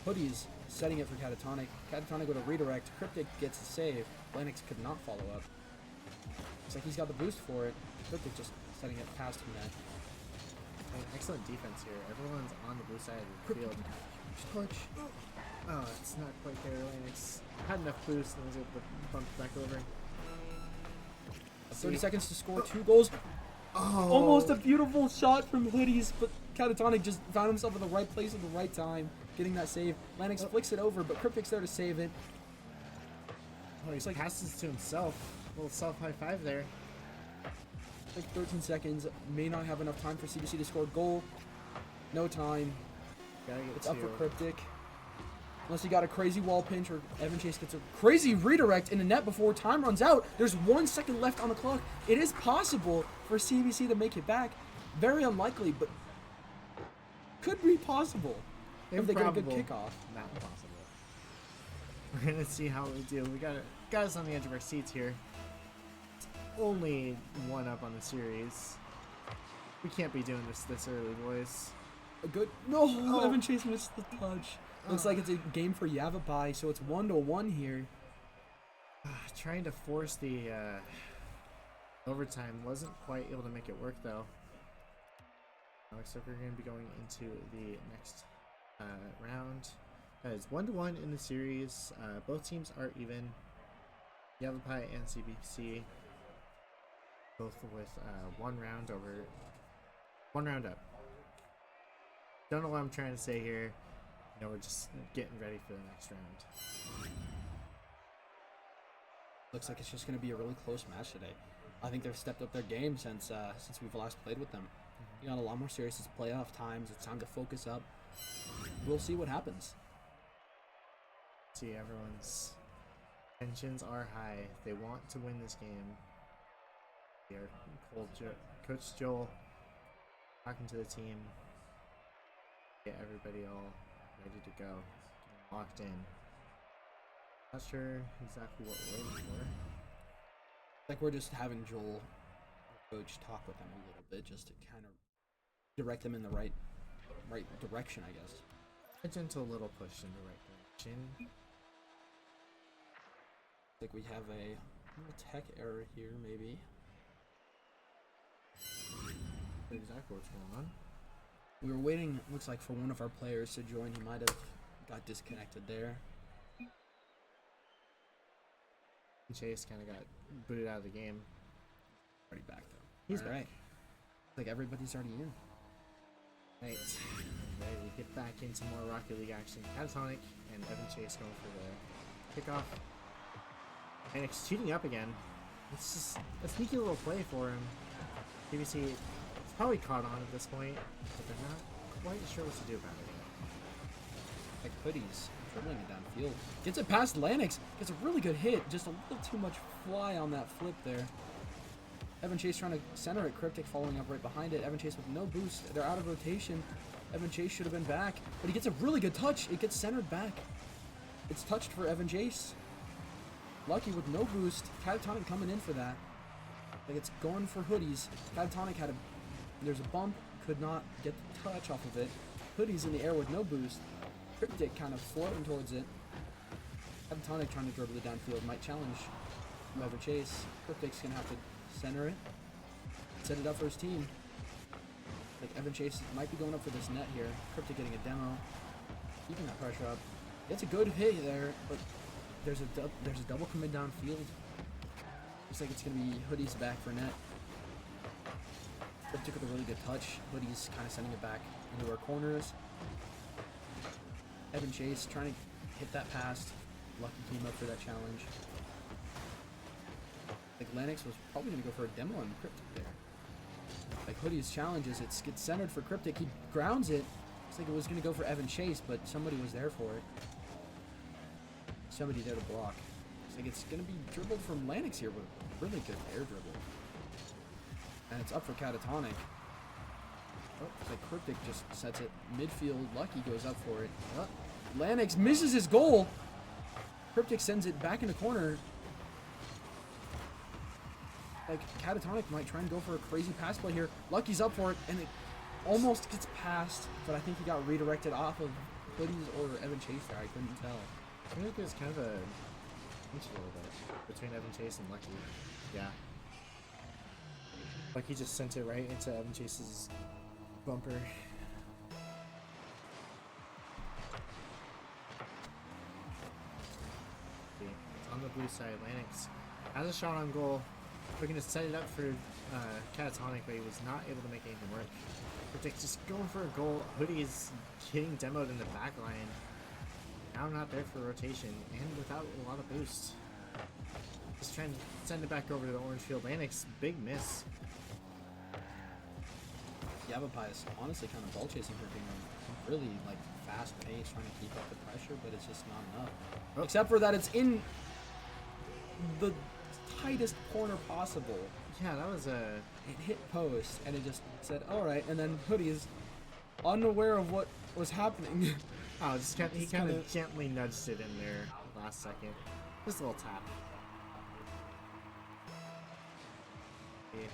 Hoodies setting it for Catatonic. Catatonic with a redirect. Cryptic gets a save. Lanix could not follow up. It's like he's got the boost for it. Cryptic just setting it past him net. Excellent defense here. Everyone's on the blue side of the field. Touch. Oh, it's not quite there. Lanix had enough boost and was able to bump back over. 30 seconds to score 2 goals. Oh. Almost a beautiful shot from Hoodies, but Catatonic just found himself in the right place at the right time, getting that save. Lanix flicks it over, but Cryptic's there to save it. Oh, he passes to himself. A little self-high five there. Like 13 seconds. May not have enough time for CBC to score a goal. No time. It's up for Cryptic. Unless he got a crazy wall pinch or Evan Chase gets a crazy redirect in the net before time runs out. There's 1 second left on the clock. It is possible for CBC to make it back. Very unlikely, but could be possible if they get a good kickoff. Not possible. We're gonna see how we do. We got us on the edge of our seats here. It's only 1 up on the series. We can't be doing this early, boys. A good Evan Chase missed the touch. Looks like it's a game for Yavapai, so it's 1-1 here. Trying to force the overtime, wasn't quite able to make it work though. Looks like we're going to be going into the next round. It's 1-1 in the series. Both teams are even. Yavapai and CBC both with 1 round up. Don't know what I'm trying to say here. You know, we're just getting ready for the next round. Looks like it's just going to be a really close match today. I think they've stepped up their game since we've last played with them. You got a lot more serious. It's playoff times. It's time to focus up. We'll see what happens. See, everyone's tensions are high. They want to win this game. They are Coach Joel talking to the team. Get everybody all ready to go, getting locked in. Not sure exactly what we're waiting for. Like we're just having Joel, coach, talk with them a little bit, just to kind of direct them in the right direction, I guess. A gentle little push in the right direction. Like we have a little tech error here, maybe. Exactly what's going on. We were waiting, looks like, for one of our players to join. He might have got disconnected there. Chase kind of got booted out of the game. Already back though. He's All back. right. Like everybody's already in. Right. Ready to get back into more Rocket League action. Catatonic and Evan Chase going for the kickoff. And it's cheating up again. It's just a sneaky little play for him. PBC is probably caught on at this point, but they're not quite sure what to do about it. Like Hoodies dribbling it downfield. Gets it past Lanix. Gets a really good hit. Just a little too much fly on that flip there. Evan Chase trying to center it. Cryptic following up right behind it. Evan Chase with no boost. They're out of rotation. Evan Chase should have been back, but he gets a really good touch. It gets centered back. It's touched for Evan Chase. Lucky with no boost. Catatonic coming in for that. Like it's going for Hoodies. Catatonic had a... There's a bump. Could not get the touch off of it. Hoodies in the air with no boost. Cryptic kind of floating towards it. Catatonic trying to dribble it downfield. Might challenge Evan Chase. Cryptic's going to have to center it. Set it up for his team. Like Evan Chase might be going up for this net here. Cryptic getting a demo. Keeping that pressure up. It's a good hit there, but there's a double commit downfield. Looks like it's going to be Hoodies back for net. Cryptic with a really good touch. Hoodies kind of sending it back into our corners. Evan Chase trying to hit that past. Lucky came up for that challenge. Like Lanix was probably going to go for a demo on Cryptic there. Like Hoodies challenges, it gets centered for Cryptic. He grounds it. Looks like it was going to go for Evan Chase, but somebody was there for it. Somebody there to block. Looks like it's going to be dribbled from Lanix here with a really good air dribble. And it's up for Catatonic. Oh, it's like Cryptic just sets it midfield. Lucky goes up for it. Oh, Lanix misses his goal. Cryptic sends it back in the corner. Like Catatonic might try and go for a crazy pass play here. Lucky's up for it, and it almost gets passed, but I think he got redirected off of Hoodies or Evan Chase there. I couldn't tell. I think there's kind of a pinch a little bit between Evan Chase and Lucky. Yeah. Lucky just sent it right into Evan Chase's bumper. On the blue side, Lanix has a shot on goal. Looking to set it up for Catatonic, but he was not able to make anything work. Cryptic just going for a goal. Hoodie is getting demoed in the back line. Now not there for rotation and without a lot of boost. Just trying to send it back over to the orange field. Lanix, big miss. Yavapai is honestly kind of ball chasing her, being really like fast pace, trying to keep up the pressure, but it's just not enough. Oh. Except for that, it's in the tightest corner possible. Yeah, that was a... It hit post, and it just said, all right, and then Hoodie is unaware of what was happening. Oh, just he kind of gently nudged it in there last second. Just a little tap. Yeah,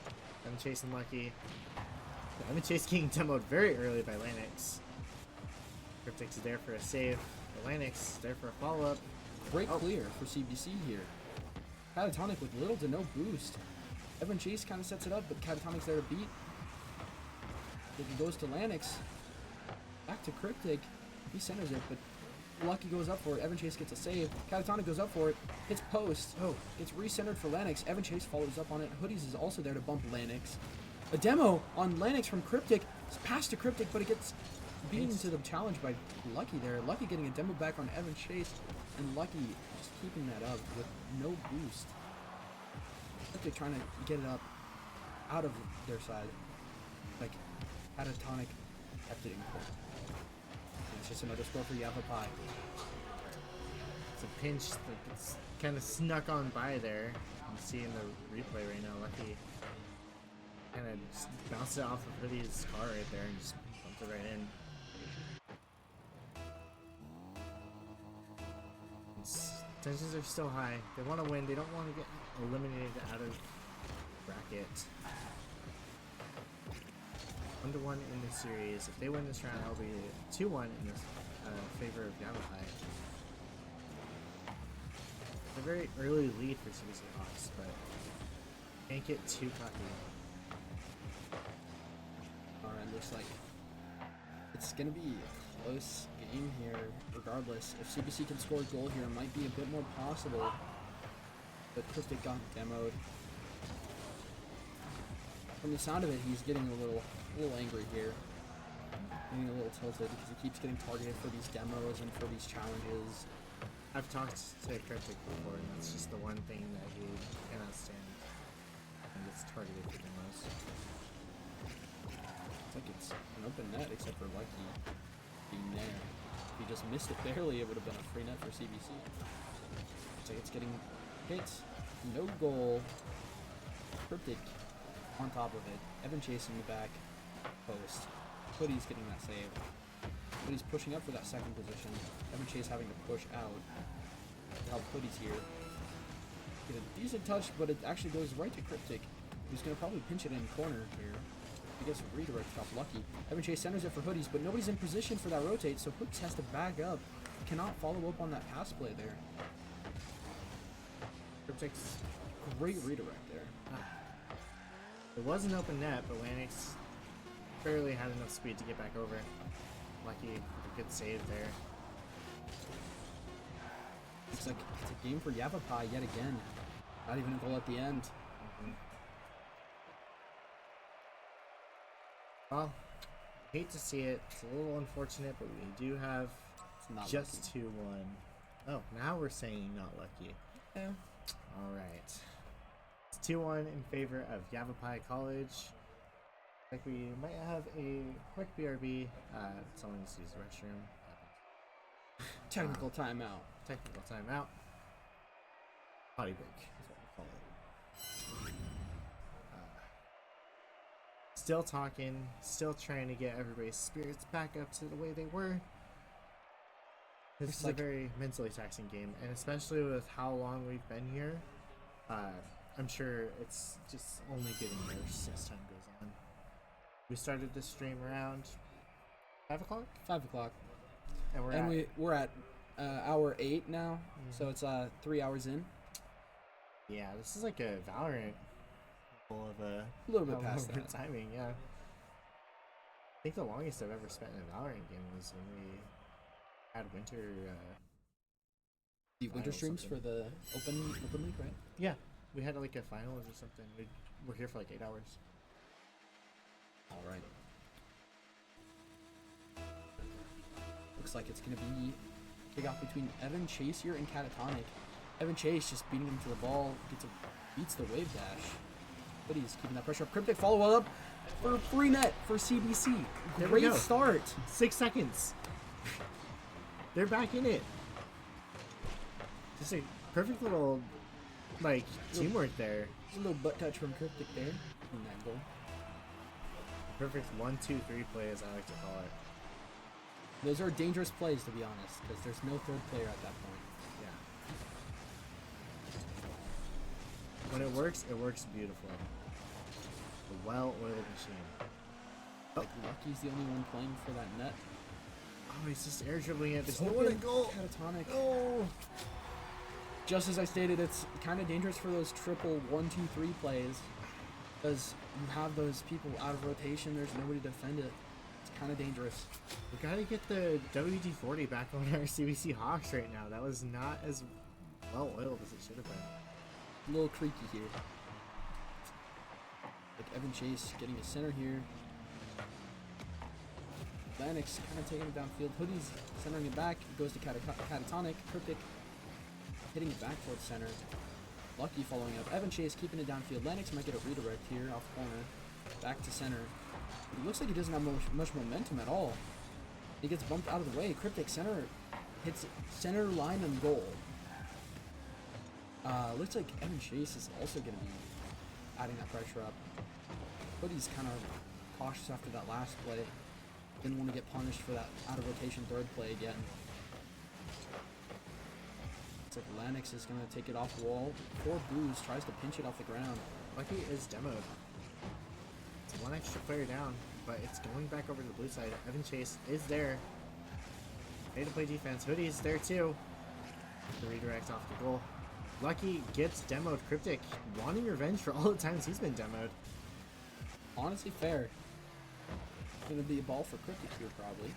I'm chasing Lucky. I've been chasing demoed very early by Lanix. Cryptic's there for a save. But Lanix there for a follow-up. Great clear for CBC here. Catatonic with little to no boost. Evan Chase kind of sets it up, but Catatonic's there to beat. It goes to Lanix. Back to Cryptic. He centers it, but Lucky goes up for it. Evan Chase gets a save. Catatonic goes up for it. Hits post. Oh, gets recentered for Lanix. Evan Chase follows up on it. Hoodies is also there to bump Lanix. A demo on Lanix from Cryptic. It's passed to Cryptic, but it gets beaten to the challenge by Lucky there. Lucky getting a demo back on Evan Chase, and Lucky just keeping that up with no boost. Cryptic trying to get it up out of their side. Like, Catatonic kept it in court. It's just another score for Yavapai. It's a pinch that's kind of snuck on by there. You can see in the replay right now, Lucky kind of just bounced it off of Hoodie's car right there and just bumped it right in. Tensions are still high. They want to win. They don't want to get eliminated out of bracket. 1-1 in this series. If they win this round, that'll be 2-1 in this favor of Yavapai. It's a very early lead for CBC Hawks, but can't get too cocky. Alright, looks like it's going to be a close game here, regardless. If CBC can score a goal here, it might be a bit more possible. But Cryptic got demoed. From the sound of it, he's getting a little angry here. Getting a little tilted because he keeps getting targeted for these demos and for these challenges. I've talked to Cryptic before, and that's just the one thing that he cannot stand. And gets targeted for demos. It's like it's an open net, except for Lucky being there. If he just missed it barely, it would have been a free net for CBC. It's like it's getting hit. No goal. Cryptic on top of it. Evan Chase in the back post. Hoodie's getting that save. Hoodie's pushing up for that second position. Evan Chase having to push out to help Hoodie's here. Get a decent touch, but it actually goes right to Cryptic, who's going to probably pinch it in corner here. He gets a redirect off Lucky. Evan Chase centers it for Hoodies, but nobody's in position for that rotate, so Hooks has to back up. Cannot follow up on that pass play there. Cryptic's great redirect there. It was an open net, but Lanix barely had enough speed to get back over. Lucky with a good save there. It's like it's a game for Yavapai yet again. Not even a goal at the end. Well, hate to see it. It's a little unfortunate, but we do have just 2-1. Oh, now we're saying not lucky. Yeah. All right. It's 2-1 in favor of Yavapai College. Like we might have a quick BRB. Someone needs to use the restroom. Technical timeout. Technical timeout. Potty break is what we call it. Still talking, still trying to get everybody's spirits back up to the way they were. This is a very mentally taxing game, and especially with how long we've been here, I'm sure it's just only getting worse as time goes on. We started this stream around 5 o'clock? 5 o'clock. And we're at hour 8 now, so it's 3 hours in. Yeah, this is like a Valorant level of a little bit past that timing. Yeah, I think the longest I've ever spent in a Valorant game was when we had winter. The winter streams for the open league, right? Yeah, we had like a finals or something. We were here for like 8 hours. All right. Looks like it's gonna be kickoff between Evan Chase here and Catatonic. Evan Chase just beating him to the ball, beats the wave dash, but he's keeping that pressure up. Cryptic follow up for a free net for CBC. There we Great go. start. 6 seconds. They're back in it. Just a perfect little teamwork there. Just a little butt touch from Cryptic there in that goal. Perfect 1-2-3 play, as I like to call it. Those are dangerous plays, to be honest, because there's no third player at that point. Yeah. When it works beautifully. A well-oiled machine. Oh, Lucky's the only one playing for that net. Oh, he's just air dribbling it. There's Oh, nowhere to go. Catatonic. Oh. Just as I stated, it's kind of dangerous for those triple 1-2-3 plays, because you have those people out of rotation. There's nobody to defend it. It's kind of dangerous. We gotta get the WD-40 back on our CBC Hawks right now. That was not as well oiled as it should have been. A little creaky here. Like Evan Chase getting a center here. Lanix kind of taking it downfield. Hoodie's centering it back. It goes to Catatonic. Cryptic hitting it back towards center. Lucky following up. Evan Chase keeping it downfield. Lanix might get a redirect here off corner. Back to center. But it looks like he doesn't have much momentum at all. He gets bumped out of the way. Cryptic center hits center line and goal. Looks like Evan Chase is also going to be adding that pressure up. But he's kind of cautious after that last play. Didn't want to get punished for that out of rotation third play again. It's like Lanix is going to take it off the wall. 4 Booze tries to pinch it off the ground. Lucky is demoed. It's one extra player down. but it's going back over to the blue side. Evan Chase is there. Ready to play defense. Hoodie's there too. The redirect off the goal. Lucky gets demoed. Cryptic wanting revenge for all the times he's been demoed. Honestly, fair. Gonna be a ball for Cryptic here, probably.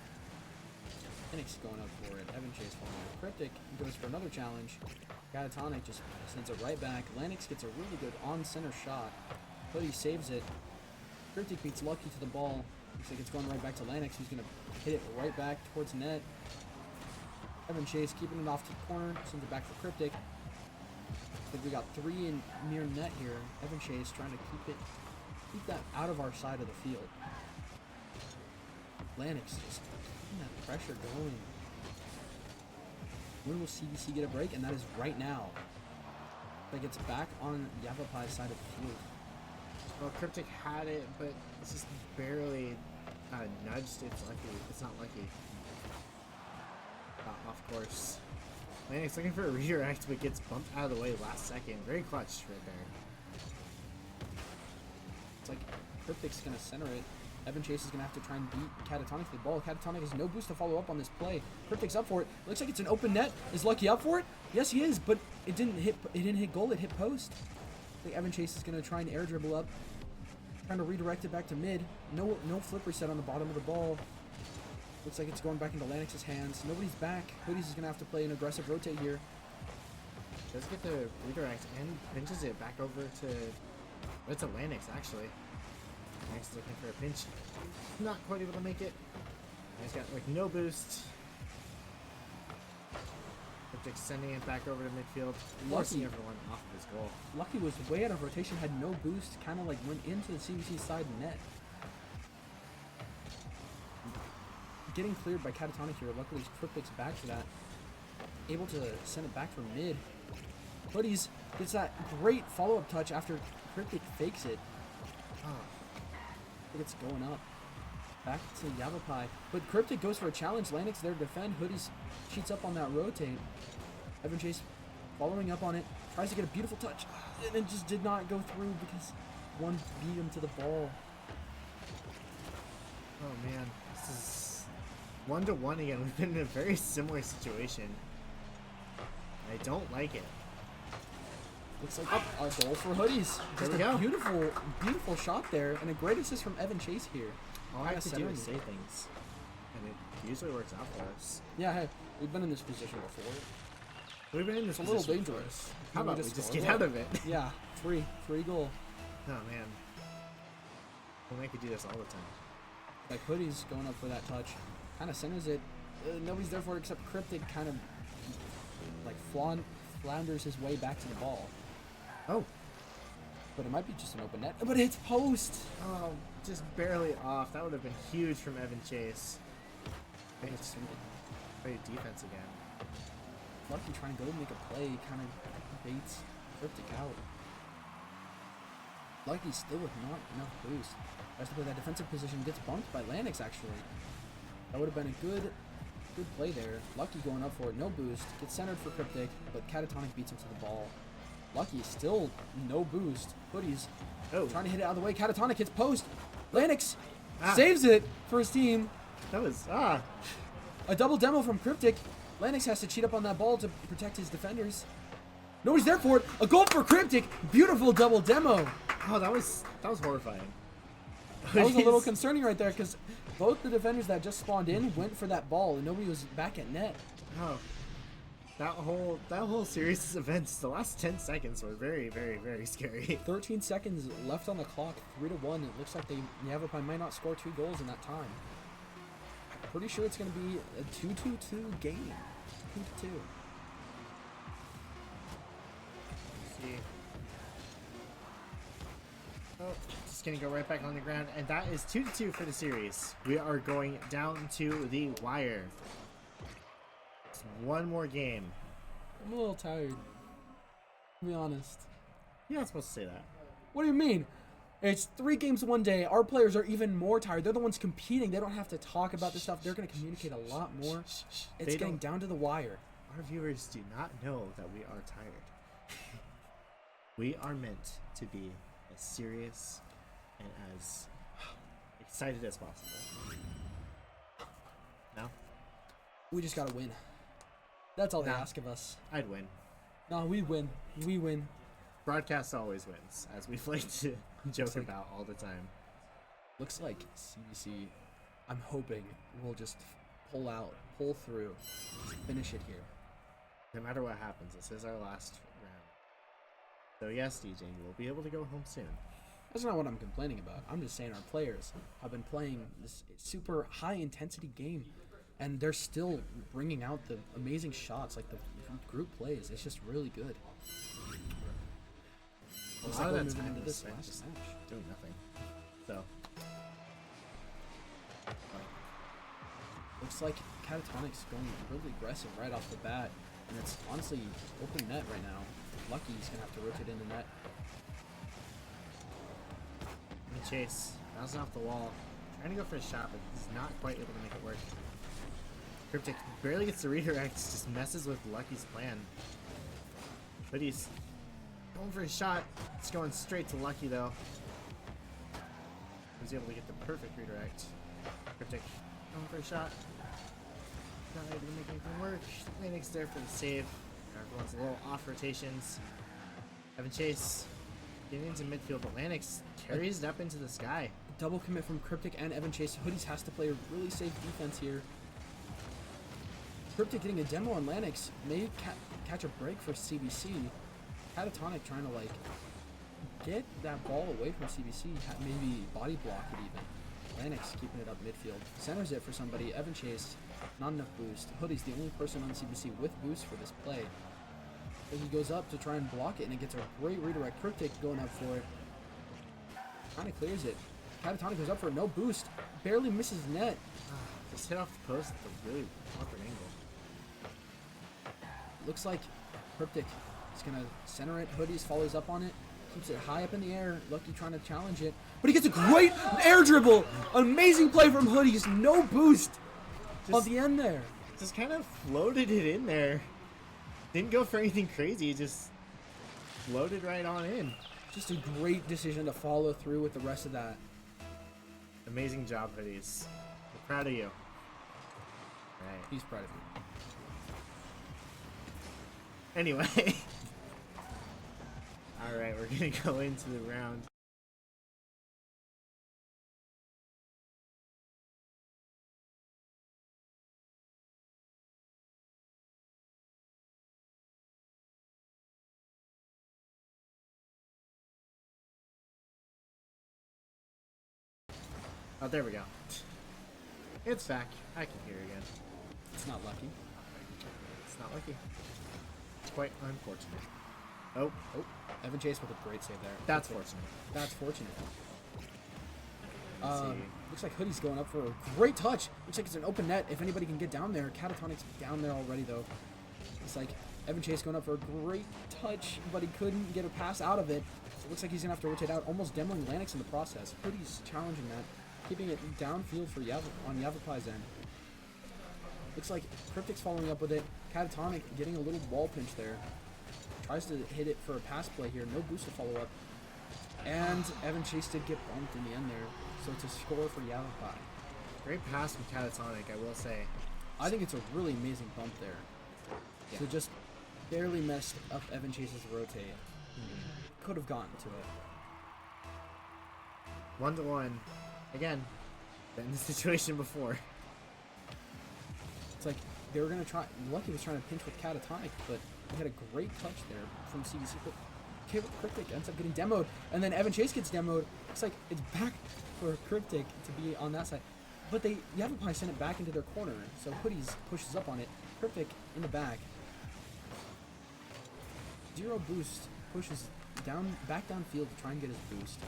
Phoenix going up for it. Evan Chase falling out. Cryptic goes for another challenge. Catatonic just sends it right back. Lennox gets a really good on-center shot. Hoodie saves it. Cryptic beats Lucky to the ball. Looks like it's going right back to Lennox. He's going to hit it right back towards net. Evan Chase keeping it off to the corner. Sends it back for Cryptic. I think we got 3 in near net here. Evan Chase trying to keep that out of our side of the field. Lennox just keeping that pressure going. When will CBC get a break? And that is right now. Like it's back on Yavapai's side of the field. Well, Cryptic had it, but it's just barely nudged. It's lucky. It's not lucky. Off course. Lennox looking for a redirect, but gets bumped out of the way last second. Very clutch right there. It's like Cryptic's going to center it. Evan Chase is going to have to try and beat Catatonic to the ball. Catatonic has no boost to follow up on this play. Cryptic's up for it. Looks like it's an open net. Is Lucky up for it? Yes, he is, but it didn't hit goal. It hit post. I think Evan Chase is going to try and air dribble up. Trying to redirect it back to mid. No flip reset on the bottom of the ball. Looks like it's going back into Lennox's hands. Nobody's back. Hoodies is going to have to play an aggressive rotate here. Does get the redirect and pinches it back over to... It's a Lennox, actually. Lennox is looking for a pinch. Not quite able to make it. He's got, like, no boost. Cryptic sending it back over to midfield. Forcing everyone off of his goal. Lucky was way out of rotation, had no boost. Kind of, like, went into the CBC side net. Getting cleared by Catatonic here. Luckily, Cryptic's back for that. Able to send it back from mid. Hoodies gets that great follow-up touch after Cryptic fakes it. I think it's going up. Back to Yavapai. But Cryptic goes for a challenge. Lennox there to defend. Hoodies cheats up on that rotate. Evan Chase following up on it. Tries to get a beautiful touch. And it just did not go through because one beat him to the ball. Oh, man. This is 1-1 again. We've been in a very similar situation. I don't like it. Looks like a goal for Hoodies. Just a beautiful, beautiful shot there, and a great assist from Evan Chase here. All I have to do is say things, and it usually works out for us. Yeah, hey, we've been in this position before. We've been in this position. It's a little dangerous. How about we just get out of it? Yeah, free goal. Oh man, well, I could do this all the time. Like Hoodies going up for that touch, kind of centers it. Nobody's there for it except Cryptic. Kind of like flounders his way back to the ball. Oh. But it might be just an open net. But it's post! Oh, just barely off. That would have been huge from Evan Chase. Maybe just play defense again. Lucky trying to go make a play, kind of baits Cryptic out. Lucky still with not enough boost. Tries to play that defensive position, gets bumped by Lennox actually. That would have been a good play there. Lucky going up for it, no boost. Gets centered for Cryptic, but Catatonic beats him to the ball. Lucky still no boost. Hoodies trying to hit it out of the way. Catatonic hits post. Lennox saves it for his team. That was a double demo from Cryptic. Lennox has to cheat up on that ball to protect his defenders. Nobody's there for it. A goal for Cryptic. Beautiful double demo. Oh, that was horrifying. That was a little concerning right there because both the defenders that just spawned in went for that ball and nobody was back at net. Oh. That whole series of events, the last 10 seconds were very, very, very scary. 13 seconds left on the clock, 3-1. It looks like Yavapai might not score 2 goals in that time. Pretty sure it's going to be a 2-2-2 game. 2-2. See. Oh, just gonna go right back on the ground, and that is 2-2 for the series. We are going down to the wire. It's one more game. I'm a little tired, to be honest. You're not supposed to say that. What do you mean? It's 3 games one day. Our players are even more tired. They're the ones competing. They don't have to talk about this stuff. They're going to communicate a lot more. It's getting down to the wire. Our viewers do not know that we are tired. We are meant to be as serious and as excited as possible. No? We just gotta win. That's all they Nah. ask of us. I'd win. No, we win. We win. Broadcast always wins, as we've like to joke like- about all the time. Looks like CBC, I'm hoping, will just pull through, finish it here. No matter what happens, this is our last round. So yes, DJ, you will be able to go home soon. That's not what I'm complaining about. I'm just saying our players have been playing this super high intensity game, and they're still bringing out the amazing shots like the group plays. It's just really good. A Looks lot like we're of that moving time into was this spent last just match. doing nothing. So, Looks like Catatonic's going really aggressive right off the bat, and it's honestly open net right now. Lucky's gonna have to rotate into net. and Chase bouncing off the wall, trying to go for a shot, but he's not quite able to make it work. Cryptic barely gets the redirect, just messes with Lucky's plan. But he's going for a shot. It's going straight to Lucky though. He's able to get the perfect redirect. Cryptic going for a shot. Not able to make anything work. Lanix there for the save. Everyone's a little off rotations. Evan Chase getting into midfield, but Lanix carries it up into the sky. Double commit from Cryptic and Evan Chase. Hoodies has to play a really safe defense here. Cryptic getting a demo on Lanix may catch a break for CBC. Catatonic trying to like get that ball away from CBC, maybe body block it even. Lanix keeping it up midfield. Centers it for somebody. Evan Chase, not enough boost. Hoodie's the only person on CBC with boost for this play. But he goes up to try and block it, and it gets a great redirect. Cryptic going up for it. Kind of clears it. Catatonic goes up for it. No boost. Barely misses net. Just hit off the post at a really awkward angle. Looks like Cryptic is going to center it. Hoodies follows up on it. Keeps it high up in the air. Lucky trying to challenge it. But he gets a great air dribble. Amazing play from Hoodies. No boost on the end there. Just kind of floated it in there. Didn't go for anything crazy, just floated right on in. Just a great decision to follow through with the rest of that. Amazing job, Hoodies. We're proud of you. Right. He's proud of you. Anyway. Alright, we're gonna go into the round. Oh, there we go. It's back. I can hear again. It's not Lucky. It's not lucky. It's quite unfortunate. Oh, Oh, Evan Chase with a great save there. that's fortunate. That's fortunate. Let's see. Looks like Hoodie's going up for a great touch. Looks like it's an open net. If anybody can get down there. Catatonic's down there already, though. It's like Evan Chase going up for a great touch, but he couldn't get a pass out of it. So it looks like he's going to have to rotate out, almost demoing Lanix in the process. Hoodie's challenging that, keeping it downfield for on Yavapai's end. Looks like Cryptic's following up with it. Catatonic getting a little wall pinch there. Tries to hit it for a pass play here. No boost to follow up. And Evan Chase did get bumped in the end there. So it's a score for Yavapai. Great pass from Catatonic, I will say. I think it's a really amazing bump there. Yeah. So just barely messed up Evan Chase's rotate. Could have gotten to it. 1-1. Again, been in this situation before. It's like they were going to try. Lucky was trying to pinch with Catatonic, but he had a great touch there from CBC. But Cryptic ends up getting demoed, and then Evan Chase gets demoed. It's like it's back for Cryptic to be on that side. But Yavapai sent it back into their corner, so Hoodies pushes up on it. Cryptic in the back. Zero boost, pushes back downfield to try and get his boost.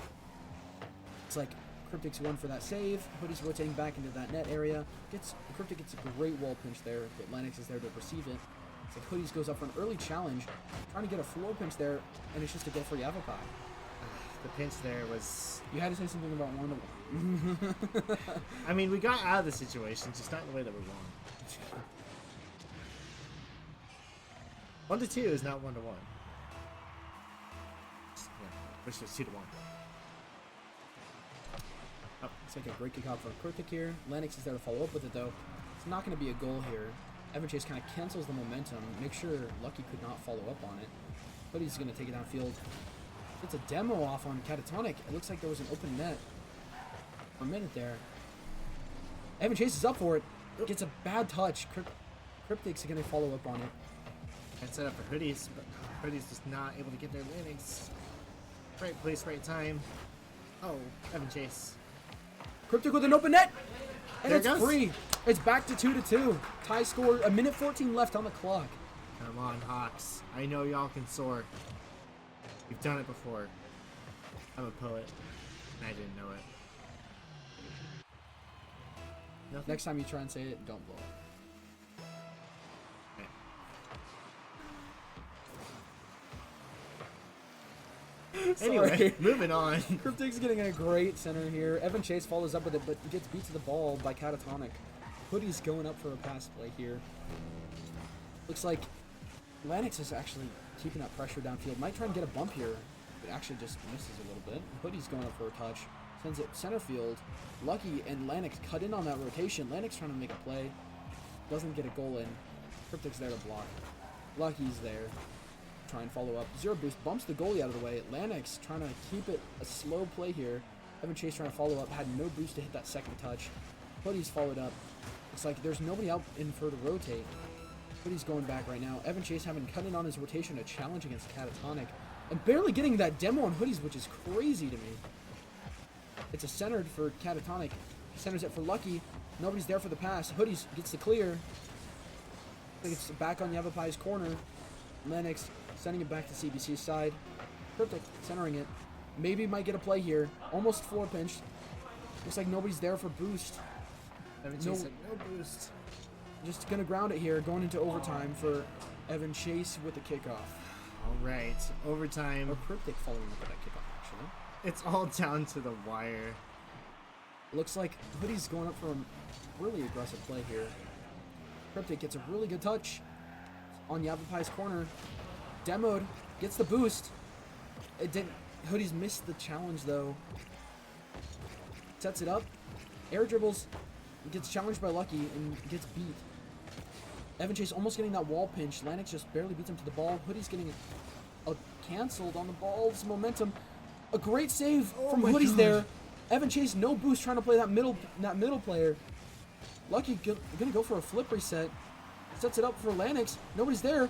It's like Cryptic's going for that save. Hoodie's rotating back into that net area. Cryptic gets a great wall pinch there, but Lennox is there to receive it. It's like Hoodies goes up for an early challenge, trying to get a floor pinch there, and it's just a go for Yavapai. The pinch there was... You had to say something about 1-1. I mean, we got out of the situation, just not in the way that we want. 1-2 is not 1-1. Yeah, wish it was 2-1. Oh, looks like a great kick out for Kurtik here. Lennox is there to follow up with it, though. It's not going to be a goal here. Evan Chase kind of cancels the momentum. Make sure Lucky could not follow up on it. But he's going to take it downfield. It's a demo off on Catatonic. It looks like there was an open net for a minute there. Evan Chase is up for it. Gets a bad touch. Cryptic's going to follow up on it. And set up for Hoodies, but Hoodies just not able to get their landings. Right place, right time. Oh, Evan Chase. Cryptic with an open net. And There it's it goes. free. It's back to 2-2. Tie score. A minute 14 left on the clock. Come on, Hawks. I know y'all can soar. You've done it before. I'm a poet, and I didn't know it. Nothing? Next time you try and say it, don't blow it. Anyway, Sorry. moving on. Cryptic's getting a great center here. Evan Chase follows up with it, but gets beat to the ball by Catatonic. Hoodie's going up for a pass play here. Looks like Lennox is actually keeping that pressure downfield. Might try and get a bump here, but actually just misses a little bit. Hoodie's going up for a touch. Sends it center field. Lucky and Lennox cut in on that rotation. Lennox trying to make a play. Doesn't get a goal in. Cryptic's there to block. Lucky's there. Try and follow up. Zero boost. Bumps the goalie out of the way. Lennox trying to keep it a slow play here. Evan Chase trying to follow up. Had no boost to hit that second touch. Hoodie's followed up. Looks like there's nobody out in for to rotate. Hoodie's going back right now. Evan Chase having cut in on his rotation a challenge against Catatonic. And barely getting that demo on Hoodies, which is crazy to me. It's a centered for Catatonic. Centers it for Lucky. Nobody's there for the pass. Hoodies gets the clear. I think it's back on Yavapai's corner. Lennox sending it back to CBC's side. Cryptic centering it. Maybe might get a play here. Almost floor pinched. Looks like nobody's there for boost. Evan Chase had no boost. Just gonna ground it here. Going into overtime for Evan Chase with the kickoff. All right, overtime. Or Cryptic following up with that kickoff, actually. It's all down to the wire. Looks like Hoodie's going up for a really aggressive play here. Cryptic gets a really good touch on Yavapai's corner. Demoed, gets the boost. It didn't. Hoodie's missed the challenge though. Sets it up. Air dribbles. Gets challenged by Lucky and gets beat. Evan Chase almost getting that wall pinch. Lennox just barely beats him to the ball. Hoodie's getting a canceled on the ball's momentum. A great save from my Hoodie's God. there. Evan Chase no boost trying to play that middle player. Lucky gonna go for a flip reset. Sets it up for Lennox. Nobody's there.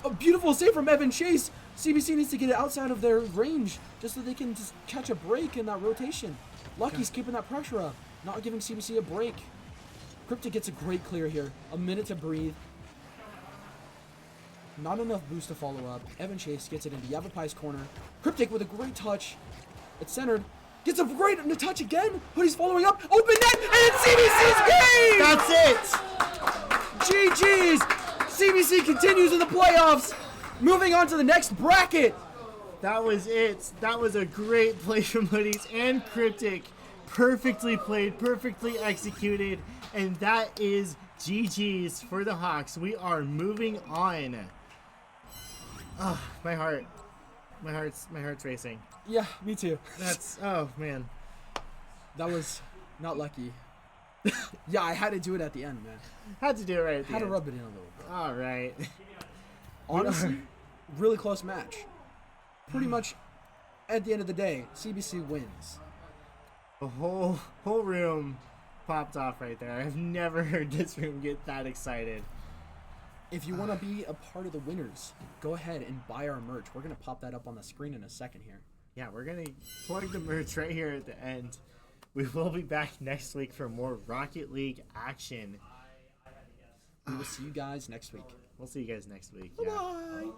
A beautiful save from Evan Chase. CBC needs to get it outside of their range just so they can just catch a break in that rotation. Lucky's keeping that pressure up, not giving CBC a break. Cryptic gets a great clear here. A minute to breathe. Not enough boost to follow up. Evan Chase gets it into Yavapai's corner. Cryptic with a great touch. It's centered. Gets a great touch again. Hoodie's following up. Open net, and it's CBC's game! That's it! GG's! CBC continues in the playoffs. Moving on to the next bracket. That was it. That was a great play from Hoodies and Cryptic. Perfectly played, perfectly executed, and that is GG's for the Hawks. We are moving on. Oh, my heart's racing. Yeah, me too. That's, oh man. That was not lucky. Yeah, I had to do it at the end, man. Had to do it right at the Had to end. rub it in a little bit. All right. Honestly, really close match. Pretty much, at the end of the day, CBC wins. The whole room popped off right there. I've never heard this room get that excited. If you want to be a part of the winners, go ahead and buy our merch. We're going to pop that up on the screen in a second here. Yeah, we're going to plug the merch right here at the end. We will be back next week for more Rocket League action. We will see you guys next week. We'll see you guys next week. Bye-bye.